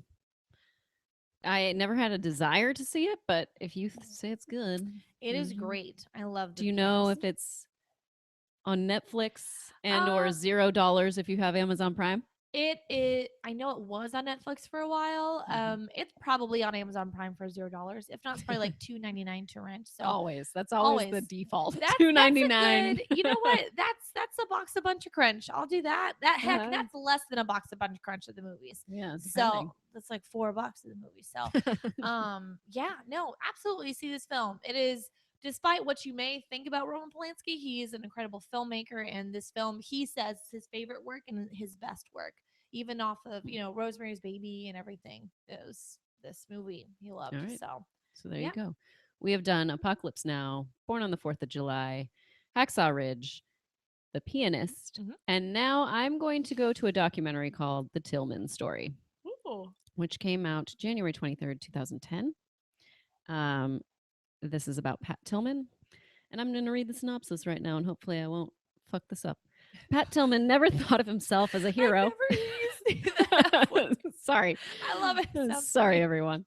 I never had a desire to see it, but if you say it's good, It is great. I love do The you know Pianist. if it's on Netflix and or Uh, $0 if you have Amazon Prime? It is. I know it was on Netflix for a while. It's probably on Amazon Prime for $0. If not, it's probably like $2.99 to rent. So Always. That's always the always. default. That's a $2.99. good. You know what? That's a box of Bunch of Crunch. I'll do that. Heck, Uh-huh. that's less than a box of Bunch of Crunch at the movies. Yeah, So depending. that's like $4 at the movie. So, yeah, no, absolutely see this film. It is. Despite what you may think about Roman Polanski, he is an incredible filmmaker, and this film, he says, is his favorite work and his best work, even off of Rosemary's Baby and everything. It was this movie he All loved. right. So, So there you yeah. go. We have done Apocalypse Now, Born on the 4th of July, Hacksaw Ridge, The Pianist, hmm and now I'm going to go to a documentary called The Tillman Story, Ooh. which came out January 23rd, 2010. Um, this is about Pat Tillman, and I'm going to read the synopsis right now, and hopefully I won't fuck this up. Pat Tillman never thought of himself as a I've hero. never heard you say that. Sorry. I love it. Sounds Sorry, funny. everyone.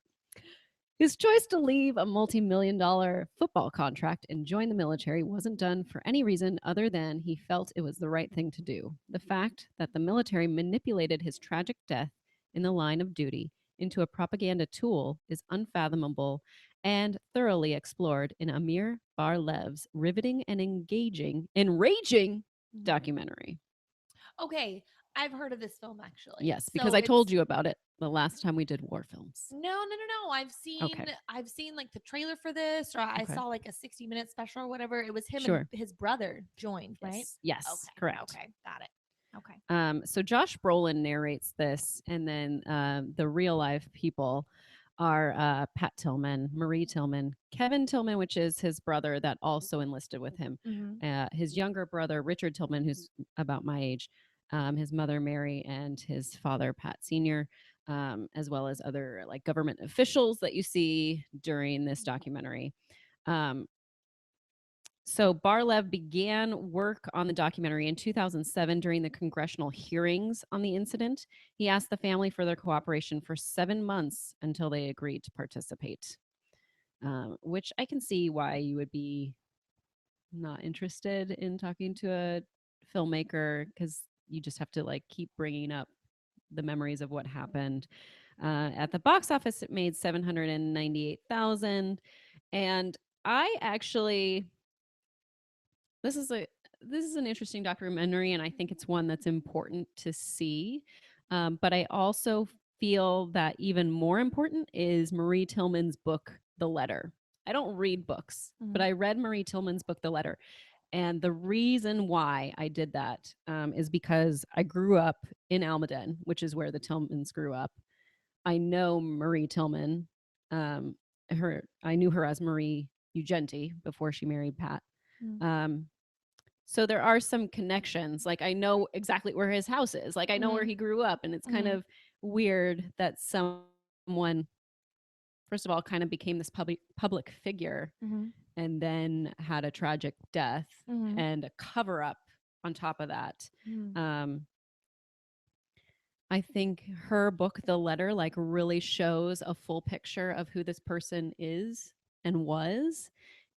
His choice to leave a multi-million-dollar football contract and join the military wasn't done for any reason other than he felt it was the right thing to do. The fact that the military manipulated his tragic death in the line of duty into a propaganda tool is unfathomable and thoroughly explored in Amir Bar-Lev's riveting and enraging Mhm. documentary. Okay, I've heard of this film actually. Yes, because So I told it's you about it the last time we did war films. no. Okay. I've seen like the trailer for this, or I Okay. saw like a 60-minute special or whatever. It was him and Sure. his brother joined, right? Yes. Yes. Okay. Correct. Okay. Got it. Okay. So Josh Brolin narrates this, and then the real life people are Pat Tillman, Marie Tillman, Kevin Tillman, which is his brother that also enlisted with him, hmm his younger brother Richard Tillman, who's about my age, his mother Mary, and his father Pat Senior, as well as other like government officials that you see during this documentary. Um, so Barlev began work on the documentary in 2007 during the congressional hearings on the incident. He asked the family for their cooperation for 7 months until they agreed to participate, which I can see why you would be not interested in talking to a filmmaker because you just have to like keep bringing up the memories of what happened. At the box office, it made 798,000, and I actually this is a this is an interesting documentary, and I think it's one that's important to see. But I also feel that even more important is Marie Tillman's book, The Letter. I don't read books, but hmm I read Marie Tillman's book, The Letter. And the reason why I did that is because I grew up in Almaden, which is where the Tillmans grew up. I know Marie Tillman. I knew her as Marie Ugenti before she married Pat. Um, so there are some connections. Like I know exactly where his house is. Like I know where hmm he grew up, and it's kind hmm of weird that someone first of all, kind of became this public figure Mhm. and then had a tragic death Mhm. and a cover up on top of that. Mhm. Um, I think her book, The Letter, like really shows a full picture of who this person is and was.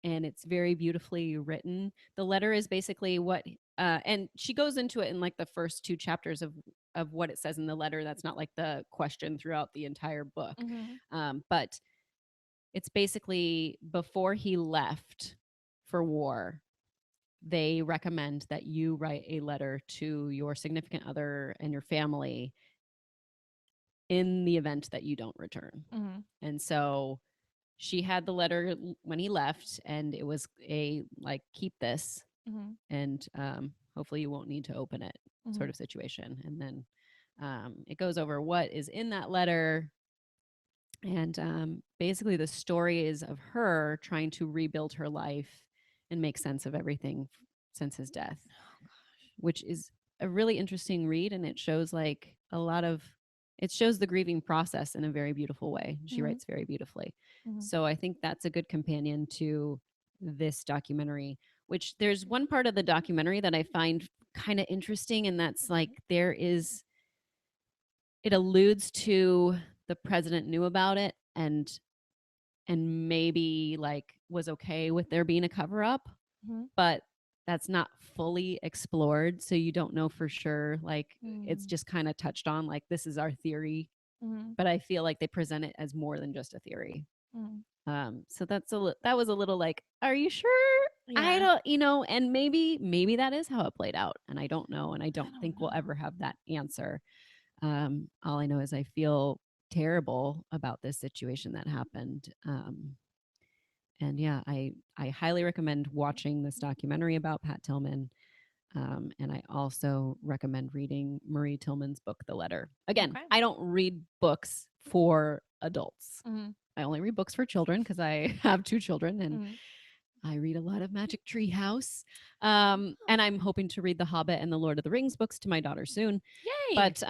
And it's very beautifully written. The letter is basically what, and she goes into it in like the first two chapters of what it says in the letter. That's not like the question throughout the entire book. Mhm. But it's basically before he left for war, they recommend that you write a letter to your significant other and your family in the event that you don't return. Mhm. And so she had the letter when he left, and it was a like, keep this, Mhm. and hopefully you won't need to open it sort Mhm. of situation. And then it goes over what is in that letter. And basically, the story is of her trying to rebuild her life and make sense of everything since his death, which is a really interesting read. And it shows like a lot of, it shows the grieving process in a very beautiful way. She Mhm. writes very beautifully. Mhm. So I think that's a good companion to this documentary, which there's one part of the documentary that I find kind of interesting. And that's like, there is, it alludes to the president knew about it and maybe like was okay with there being a cover up, Mhm. but that's not fully explored, so you don't know for sure. Like, it's Mhm. just kind of touched on like, this is our theory, Mhm. but I feel like they present it as more than just a theory. Mhm. So that was a little like, are you sure? I Yeah. don't, and maybe that is how it played out, and I don't know, and I I don't don't think we'll know. ever have that answer. All I know is I feel terrible about this situation that happened. And yeah, I highly recommend watching this documentary about Pat Tillman. And I also recommend reading Marie Tillman's book, The Letter. Again, Okay. I don't read books for adults. Mhm. I only read books for children because I have two children, and Mhm. I read a lot of Magic Tree House. And Oh. I'm hoping to read the Hobbit and the Lord of the Rings books to my daughter soon. Yay. But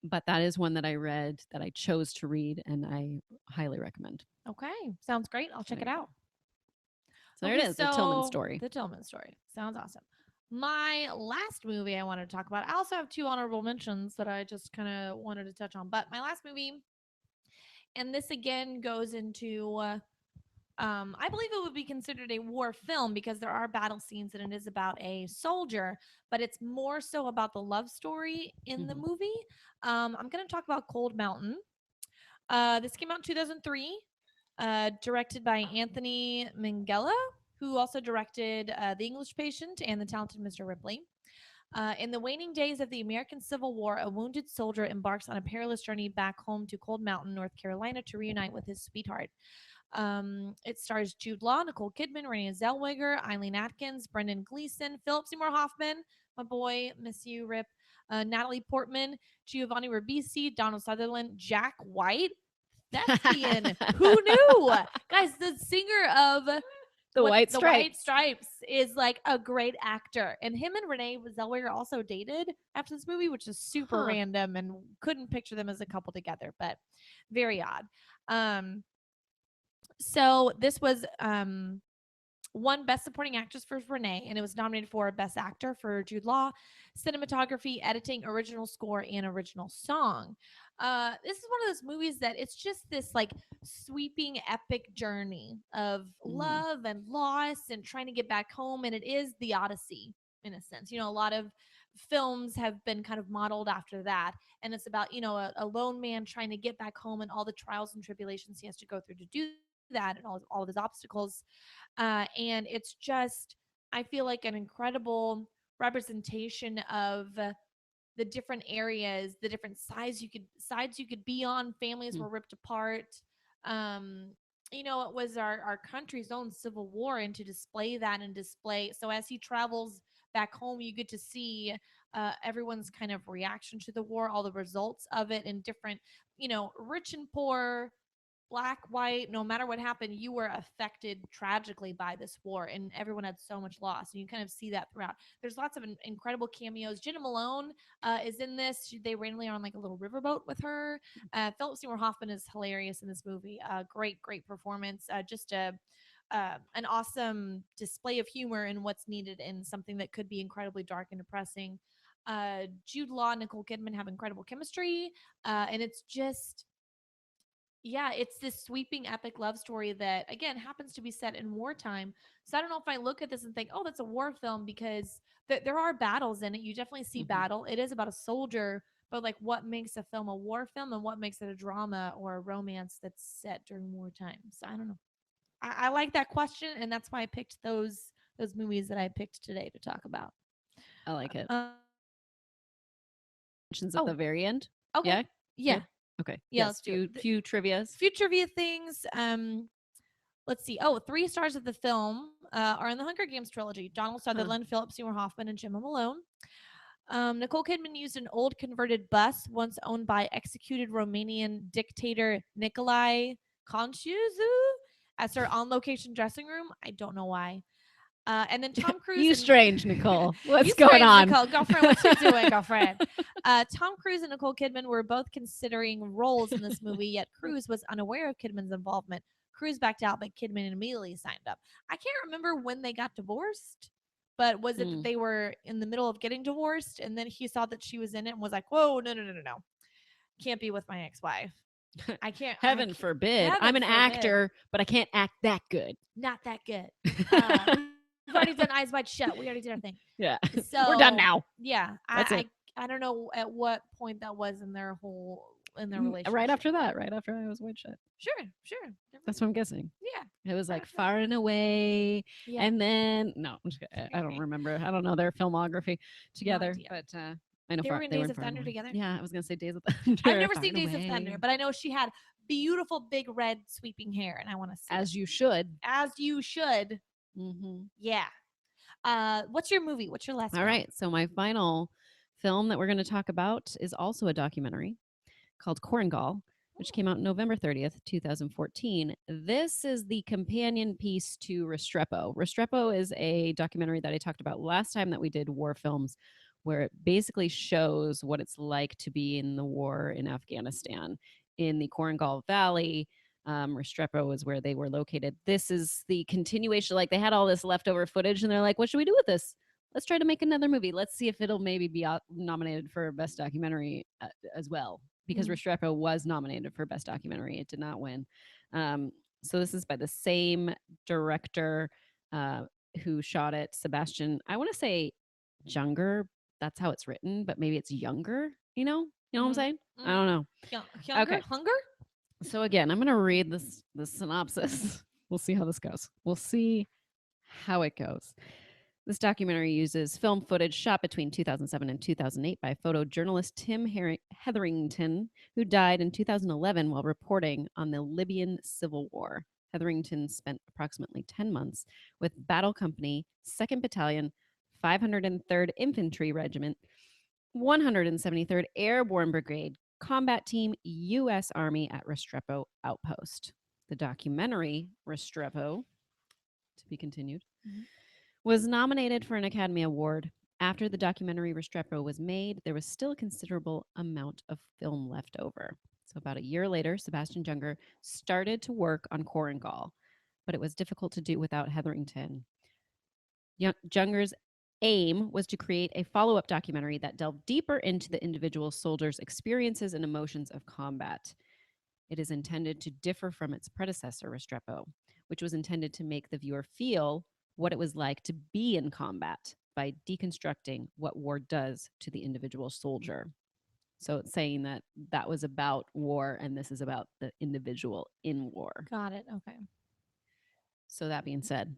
but that is one that I read that I chose to read, and I highly recommend. Okay. Sounds great. I'll So check there it you go. out. So there it Okay, is, the Tillman so story. the Tillman story. Sounds awesome. My last movie I wanted to talk about, I also have two honorable mentions that I just kind of wanted to touch on. But my last movie, and this again goes into, I believe it would be considered a war film because there are battle scenes and it is about a soldier, but it's more so about the love story in the Mhm. movie. I'm going to talk about Cold Mountain. This came out in 2003, directed by Anthony Minghella, who also directed The English Patient and The Talented Mr. Ripley. In the waning days of the American Civil War, a wounded soldier embarks on a perilous journey back home to Cold Mountain, North Carolina, to reunite with his sweetheart. It stars Jude Law, Nicole Kidman, Renee Zellweger, Eileen Atkins, Brendan Gleeson, Philip Seymour Hoffman, my boy, miss you, Rip, Natalie Portman, Giovanni Ribisi, Donald Sutherland, Jack White, thespian. Who knew? Guys, the singer of The what White the White Stripes. Stripes is like a great actor. And him and Renee Zellweger also dated after this movie, which is super Huh. random and couldn't picture them as a couple together, but very odd. Um, so this was won Best Supporting Actress for Renee, and it was nominated for Best Actor for Jude Law, Cinematography, Editing, Original Score, and Original Song. This is one of those movies that it's just this like sweeping epic journey of Mhm. love and loss and trying to get back home, and it is the Odyssey in a sense. You know, a lot of films have been kind of modeled after that, and it's about a lone man trying to get back home and all the trials and tribulations he has to go through to do that, and all of his obstacles, and it's just, I feel like an incredible representation of the different areas, the different sides you could be on. Families Mm. were ripped apart. Um, it was our country's own civil war, and to display that and display. So as he travels back home, you get to see everyone's kind of reaction to the war, all the results of it, and different, rich and poor, black, white, no matter what happened, you were affected tragically by this war, and everyone had so much loss. And you kind of see that throughout. There's lots of incredible cameos. Jenna Malone is in this. They randomly are on like a little riverboat with her. Philip Seymour Hoffman is hilarious in this movie. Great performance. Just a an awesome display of humor in what's needed in something that could be incredibly dark and depressing. Jude Law and Nicole Kidman have incredible chemistry, and it's just, yeah, it's this sweeping epic love story that again happens to be set in wartime. So I don't know if I look at this and think, oh, that's a war film, because there are battles in it. You definitely see Mm-hmm. battle. It is about a soldier, but like, what makes a film a war film and what makes it a drama or a romance that's set during wartime? So I don't know. I like that question, and that's why I picked those movies that I picked today to talk about. I like it. Mentions at Oh, the very end. okay, Yeah. yeah, Good. Okay. yeah. Yes. Let's do it. Few trivias. Few trivia things. Let's see. Oh, 3 stars of the film are in the Hunger Games trilogy: Donald Huh. Sutherland, Philip Seymour Hoffman, and Gemma Malone. Nicole Kidman used an old converted bus once owned by executed Romanian dictator Nicolae Ceausescu as her on-location dressing room. I don't know why. And then Tom Cruise. You strange, Nicole. What's you going strange, on? Nicole. Girlfriend, what you doing, girlfriend? Tom Cruise and Nicole Kidman were both considering roles in this movie, yet Cruise was unaware of Kidman's involvement. Cruise backed out, but Kidman immediately signed up. I can't remember when they got divorced, but was it that they were in the middle of getting divorced, and then he saw that she was in it and was like, whoa, no. Can't be with my ex-wife. I can't. Heaven forbid. I'm an actor, but I can't act that good. Not that good. We've already done Eyes Wide Shut. We already did our thing. Yeah. So we're done now. Yeah. That's it. I don't know at what point that was in their relationship. Right after that. Right after I was Wide Shut. Sure. That's what I'm guessing. Yeah. It was like Far and Away. Yeah. And then, no, I don't remember. I don't know their filmography together. idea. But I know They were in they Days were of Thunder together. Yeah, I was going to say Days of Thunder. I've never Far seen and Days of Thunder, Away. but I know she had beautiful, big, red, sweeping hair, and I want to see As it. you should. As you should. Mm-hmm. Yeah. What's your movie? What's your last All film? right. So my final film that we're going to talk about is also a documentary called Korengal, which came out November 30th, 2014. This is the companion piece to Restrepo. Restrepo is a documentary that I talked about last time that we did war films, where it basically shows what it's like to be in the war in Afghanistan. In the Korengal Valley, Restrepo is where they were located. This is the continuation. Like, they had all this leftover footage, and they're like, what should we do with this? Let's try to make another movie. Let's see if it'll maybe be nominated for Best Documentary as well, because Restrepo was nominated for Best Documentary. It did not win. So this is by the same director who shot it, Sebastian. I want to say Junger. That's how it's written, but maybe it's Younger. You know what I'm saying? I don't know. Younger? Hunger? So again, I'm going to read this synopsis. We'll see how this goes. We'll see how it goes. This documentary uses film footage shot between 2007 and 2008 by photojournalist Tim Hetherington, who died in 2011 while reporting on the Libyan civil war. Hetherington spent approximately 10 months with Battle Company, 2nd Battalion, 503rd Infantry Regiment, 173rd Airborne Brigade, Combat Team, U.S. Army at Restrepo Outpost. The documentary, Restrepo, to be continued, was nominated for an Academy Award. After the documentary Restrepo was made, there was still a considerable amount of film left over. So about a year later, Sebastian Junger started to work on Korengal, but it was difficult to do without Hetherington. Junger's aim was to create a follow-up documentary that delved deeper into the individual soldiers' experiences and emotions of combat. It is intended to differ from its predecessor, Restrepo, which was intended to make the viewer feel what it was like to be in combat by deconstructing what war does to the individual soldier. So it's saying that that was about war, and this is about the individual in war. Got it. Okay. So that being said,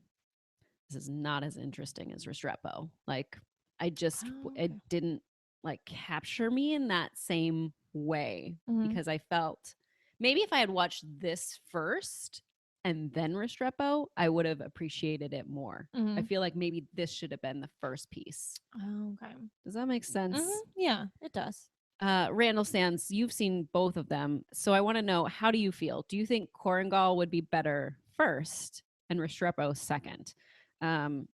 this is not as interesting as Restrepo. Like, it didn't like capture me in that same way, because I felt maybe if I had watched this first and then Restrepo, I would have appreciated it more. I feel like maybe this should have been the first piece. Oh, okay. Does that make sense? Yeah, it does. Randall Sands, you've seen both of them. So I want to know, how do you feel? Do you think Korengal would be better first and Restrepo second? Um,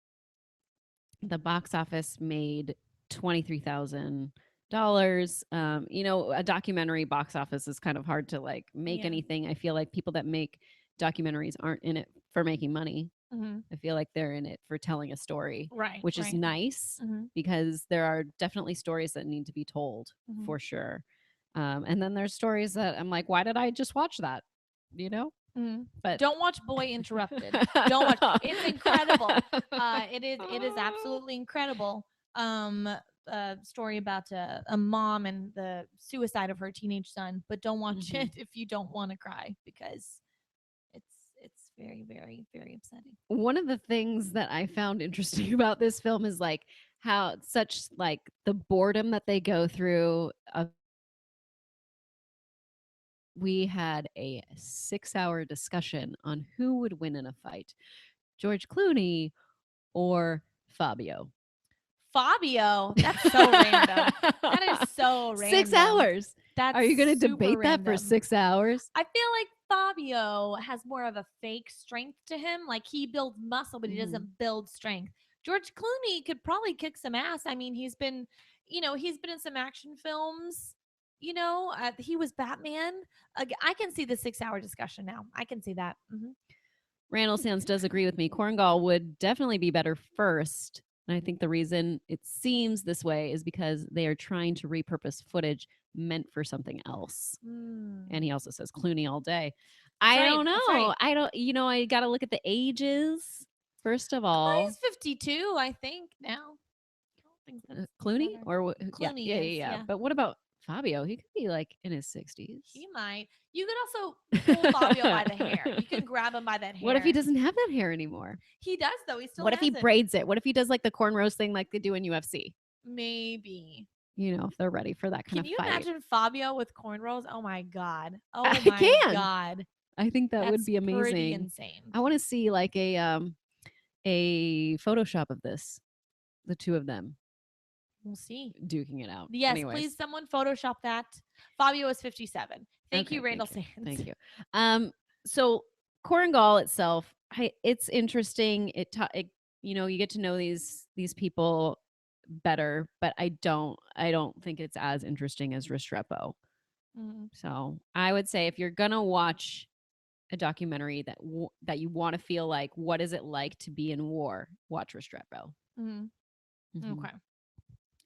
the box office made $23,000. A documentary box office is kind of hard to like make Yeah. anything. I feel like people that make documentaries aren't in it for making money. Mm-hmm. I feel like they're in it for telling a story, Right. which is Right. nice Mm-hmm. because there are definitely stories that need to be told Mm-hmm. for sure. And then there's stories that I'm like, why did I just watch that? You know? Mm-hmm. But Don't watch Boy Interrupted. Don't watch. It's incredible. It is absolutely incredible. A story about a mom and the suicide of her teenage son. But don't watch Mhm. it if you don't want to cry because it's very very very upsetting. One of the things that I found interesting about this film is like how such like the boredom that they go through. We had a 6-hour discussion on who would win in a fight, George Clooney or Fabio. Fabio, that's so random. That is so Six random. hours. That's Are you going to super debate that for random. 6 hours? I feel like Fabio has more of a fake strength to him. Like he builds muscle, but he Mhm. doesn't build strength. George Clooney could probably kick some ass. I mean, he's been in some action films. He was Batman. I can see the 6-hour discussion now. I can see that. Randall Sands does agree with me. Korengal would definitely be better first. And I think the reason it seems this way is because they are trying to repurpose footage meant for something else. And he also says Clooney all day. That's I right. don't That's right. know. I got to look at the ages, first of all. He's 52, I think, now. I don't think that's Clooney better. or yeah, yeah, Clooney yeah, is, yeah. yeah. But what about Fabio? He could be like in his 60s. He might. You could also pull Fabio by the hair. You can grab him by that What if he hair. doesn't have that hair anymore? He does though. He still What if he has it. braids it? What if he does like the cornrows thing like they do in UFC? Maybe. If they're ready for that kind Can of you fight. imagine Fabio with cornrows? Oh my god. I Oh my can. god. I think that would That's be pretty amazing. insane. I want to see like a Photoshop of this, the two of them We'll see. duking it out. Yes, please Anyways, someone Photoshop that. Fabio is 57. Thank you, okay, Randall thank you, Sands. thank you. So Korengal itself, it's interesting. You get to know these people better, but I don't think it's as interesting as Restrepo. Mhm. So I would say if you're gonna watch a documentary that you want to feel like what is it like to be in war, watch Restrepo. Mhm. Hmm. Okay.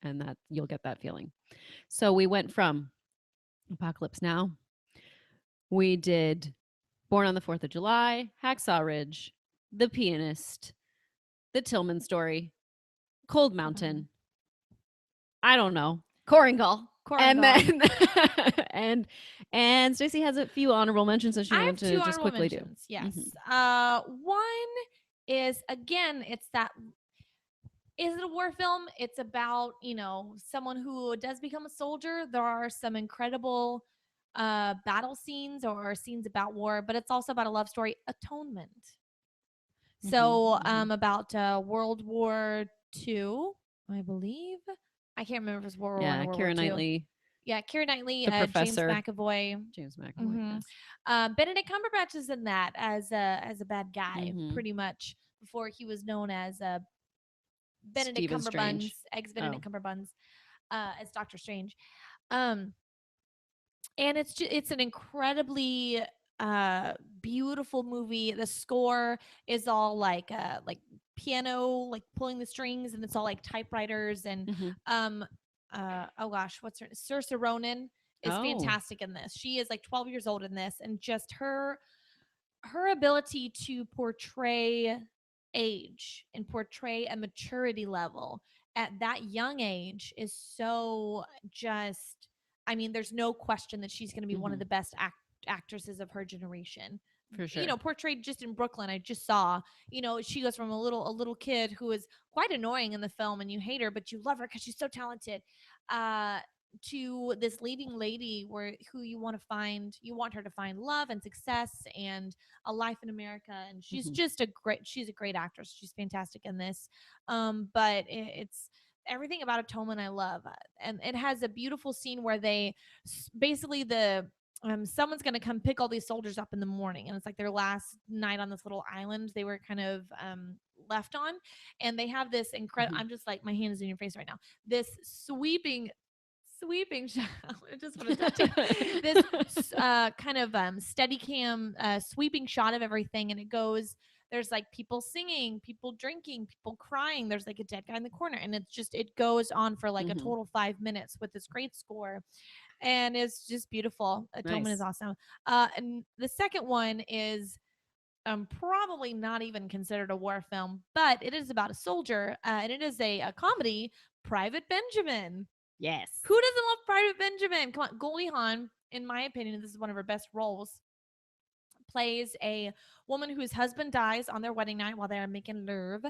And that you'll get that feeling. So we went from Apocalypse Now. We did Born on the 4th of July, Hacksaw Ridge, The Pianist, The Tillman Story, Cold Mountain. I don't know. Korengal. And Korengal. then and Stacey has a few honorable mentions that she I wanted have two to just honorable quickly do. mentions. Yes. Mhm. One is again, it's that is it a war film? It's about, someone who does become a soldier. There are some incredible battle scenes or scenes about war, but it's also about a love story, Atonement. So, Mhm. about World War II, I believe. I can't remember if it's World War One or Yeah, World War Keira II. Knightley, Yeah, Keira Knightley, the James professor, McAvoy. James McAvoy. hmm Yes. Benedict Cumberbatch is in that as a bad guy, Mhm. pretty much before he was known as Benedict Stephen Cumberbuns, Strange. ex Oh. Benedict Cumberbuns, as Doctor Strange. Um, and it's an incredibly uh beautiful movie. The score is all like piano, like pulling the strings, and it's all like typewriters and Mhm. um oh gosh, what's her Saoirse Ronan is Oh. fantastic in this. She is like 12 years old in this, and just her ability to portray age and portray a maturity level at that young age is so just I mean, there's no question that she's going to be one of Mhm. the best actresses of her generation. For sure. Portrayed just in Brooklyn, I just saw. She goes from a little kid who is quite annoying in the film, and you hate her, but you love her because she's so talented. Uh, to this leading lady who you want her to find love and success and a life in America, and she's Mhm. just she's a great actress. She's fantastic in this. But it's everything about a Tillman I love, and it has a beautiful scene where they basically the someone's gonna come pick all these soldiers up in the morning, and it's like their last night on this little island they were kind of left on, and they have this incredible. Mhm. I'm just like my hand is in your face right now. This sweeping shot. I just want to touch it. This kind of steady cam sweeping shot of everything, and it goes. There's like people singing, people drinking, people crying. There's like a dead guy in the corner, and it's just it goes on for like a Mhm. total 5 minutes with this great score, and it's just beautiful. Tillman is Nice. awesome. And the second one is probably not even considered a war film, but it is about a soldier, and it is a comedy, Private Benjamin. Yes. Who doesn't love Private Benjamin? Come on, Goldie Hawn, in my opinion, this is one of her best roles. Plays a woman whose husband dies on their wedding night while they're making love,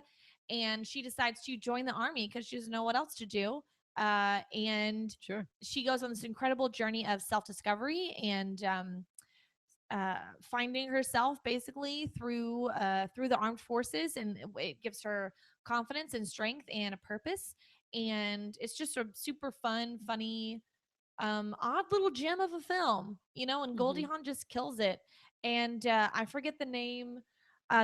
and she decides to join the army because she doesn't know what else to do. And Sure. she goes on this incredible journey of self discovery and finding herself basically through the armed forces, and it gives her confidence and strength and a purpose. And it's just a super fun, funny, odd little gem of a film, and Goldie Mhm. Hawn just kills it. And I forget the name.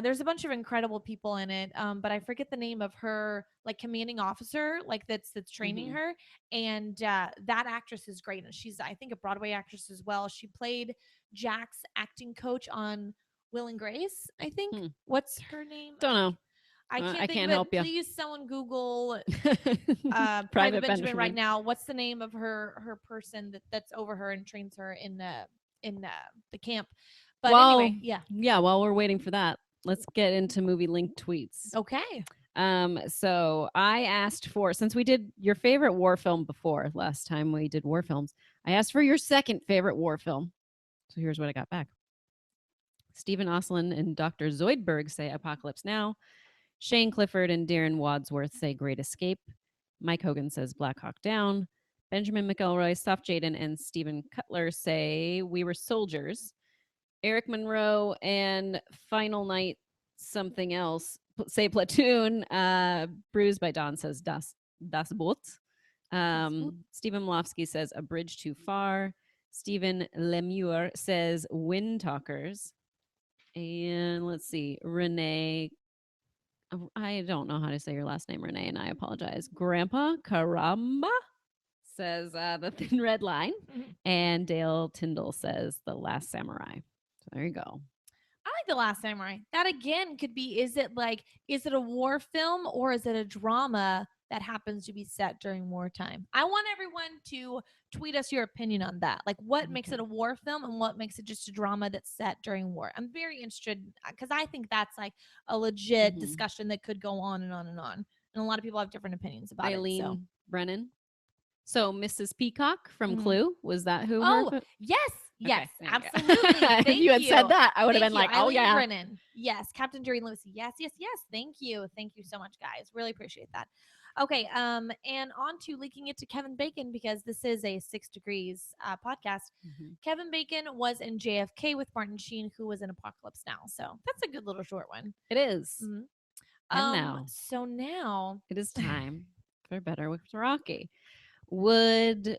There's a bunch of incredible people in it, but I forget the name of her like commanding officer, like that's training Mhm. her. And that actress is great, and she's I think a Broadway actress as well. She played Jack's acting coach on Will and Grace. I think. Hmm. What's her name? Don't know. I can't I think of can't help it. you. Please, someone Google Private Private Benjamin right Benjamin. now. What's the name of her person that's over her and trains her in the camp? But Well, anyway, yeah. yeah, while we're waiting for that, let's get into movie link tweets. Okay. So I asked for, since we did your favorite war film before last time we did war films, I asked for your second favorite war film. So here's what I got back. Stephen Oslin and Dr. Zoidberg say Apocalypse Now. Shane Clifford and Darren Wadsworth say Great Escape. Mike Hogan says Black Hawk Down. Benjamin McElroy, Soph Jaden, and Stephen Cutler say We Were Soldiers. Eric Monroe and Final Night something else say Platoon. Bruised by Dawn says Das Boot. Stephen Malofsky says A Bridge Too Far. Stephen Lemure says Wind Talkers. And let's see, Renee. I don't know how to say your last name, Renee, and I apologize. Grandpa Karamba says The Thin Red Line. Mhm. And Dale Tyndall says The Last Samurai. So there you go. I like The Last Samurai. That again could be is it a war film or is it a drama that happens to be set during wartime? I want everyone to tweet us your opinion on that. Like what makes Okay. it a war film and what makes it just a drama that's set during war. I'm very interested because I think that's like a legit Mhm. discussion that could go on and on and on. And a lot of people have different opinions about it. So Eileen Brennan. So Mrs. Peacock from Mhm. Clue, was that who her? Oh, yes, yes, Okay, there you go. absolutely. If Thank you had said you. that, I would have Thank been you, like, oh Eileen yeah. Brennan. Yes, Captain Jerry Lewis. Yes, yes, yes. Thank you. Thank you so much, guys. Really appreciate that. Okay, and on to leaking it to Kevin Bacon because this is a 6 Degrees podcast. Mhm. Kevin Bacon was in JFK with Martin Sheen, who was in Apocalypse Now. So that's a good little short one. It is. Mhm. And now So now it is time for Better with Rocky. Would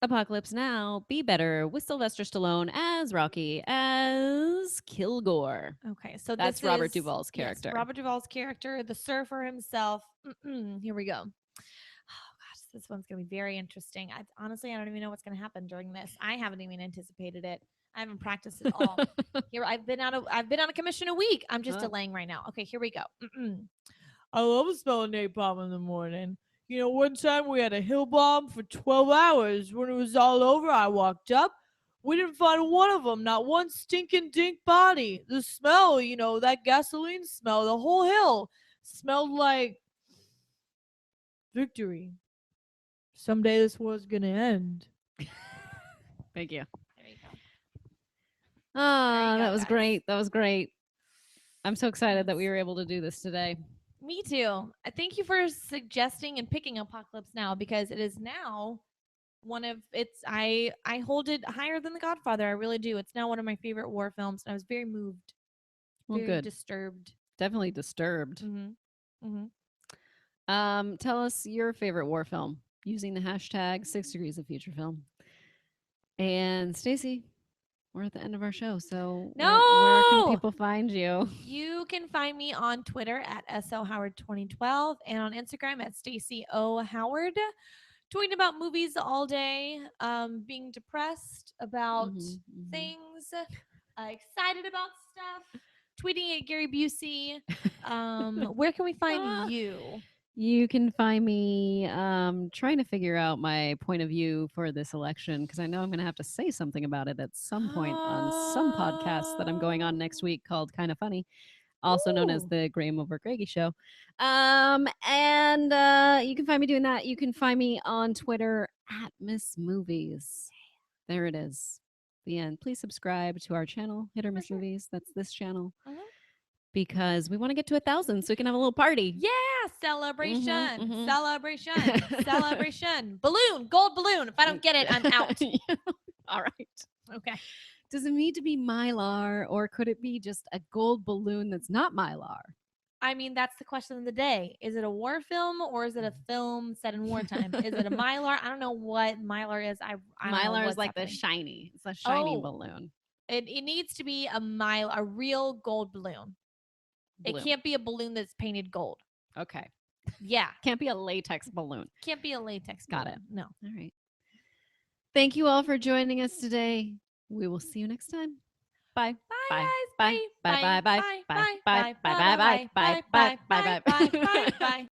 Apocalypse Now be better with Sylvester Stallone as Rocky as Kilgore? Okay, so That's this Robert is Duvall's yes, character. Robert Duvall's character, the surfer himself. Here we go. Oh gosh, this one's gonna be very interesting. Honestly, I don't even know what's gonna happen during this. I haven't even anticipated it. I haven't practiced at all. Here, I've been out of commission a week. I'm just Oh. delaying right now. Okay, here we go. I love smelling napalm in the morning. You know, one time we had a hill bomb for 12 hours. When it was all over, I walked up. We didn't find one of them, not one stinking dink body. The smell, that gasoline smell, the whole hill smelled like victory. Someday this war's gonna end. Thank you. There you go. Ah, that was Guys. great. That was great. I'm so excited that we Yes. were able to do this today. Me too. Thank you for suggesting and picking Apocalypse Now because it is now one of it's I hold it higher than The Godfather. I really do. It's now one of my favorite war films, and I was very moved, Well, very good. disturbed. Definitely disturbed. Mm-hmm. Mm-hmm. Tell us your favorite war film using the hashtag 6 degrees of future film. And Stacy, we're at the end of our show. So where can No! people find you? You can find me on Twitter at SLHoward2012 and on Instagram at Stacey O. Howard. Tweeting about movies all day, being depressed about things, excited about stuff, tweeting at Gary Busey. Where can we find you? You can find me trying to figure out my point of view for this election because I know I'm going to have to say something about it at some point on some podcast that I'm going on next week called Kind of Funny, also known as Ooh. the Graham over Greggy Show. And you can find me doing that. You can find me on Twitter at Miss Movies. There it is. The end. Please subscribe to our channel, Hit or Miss Movies. That's this channel. Because we want to get to 1,000 so we can have a little party. Yeah, celebration, celebration, celebration. Balloon, gold balloon. If I don't get it, I'm out. All right. Okay. Does it need to be Mylar or could it be just a gold balloon that's not Mylar? I mean, that's the question of the day. Is it a war film or is it a film set in wartime? Is it a Mylar? I don't know what Mylar is. I don't know Mylar is what's like happening. the shiny. It's a shiny balloon. It needs to be a real gold balloon. It can't be a balloon that's painted gold. Okay. Yeah. Can't be a latex balloon. Can't be a latex Got balloon. it. No. All right. Thank you all for joining us today. We will see you next time. Bye. Bye, guys. Bye. Bye. Bye. Bye. Bye. Bye. Bye. Bye. Bye. Bye. Bye. Bye. Bye. Bye. Bye. Bye.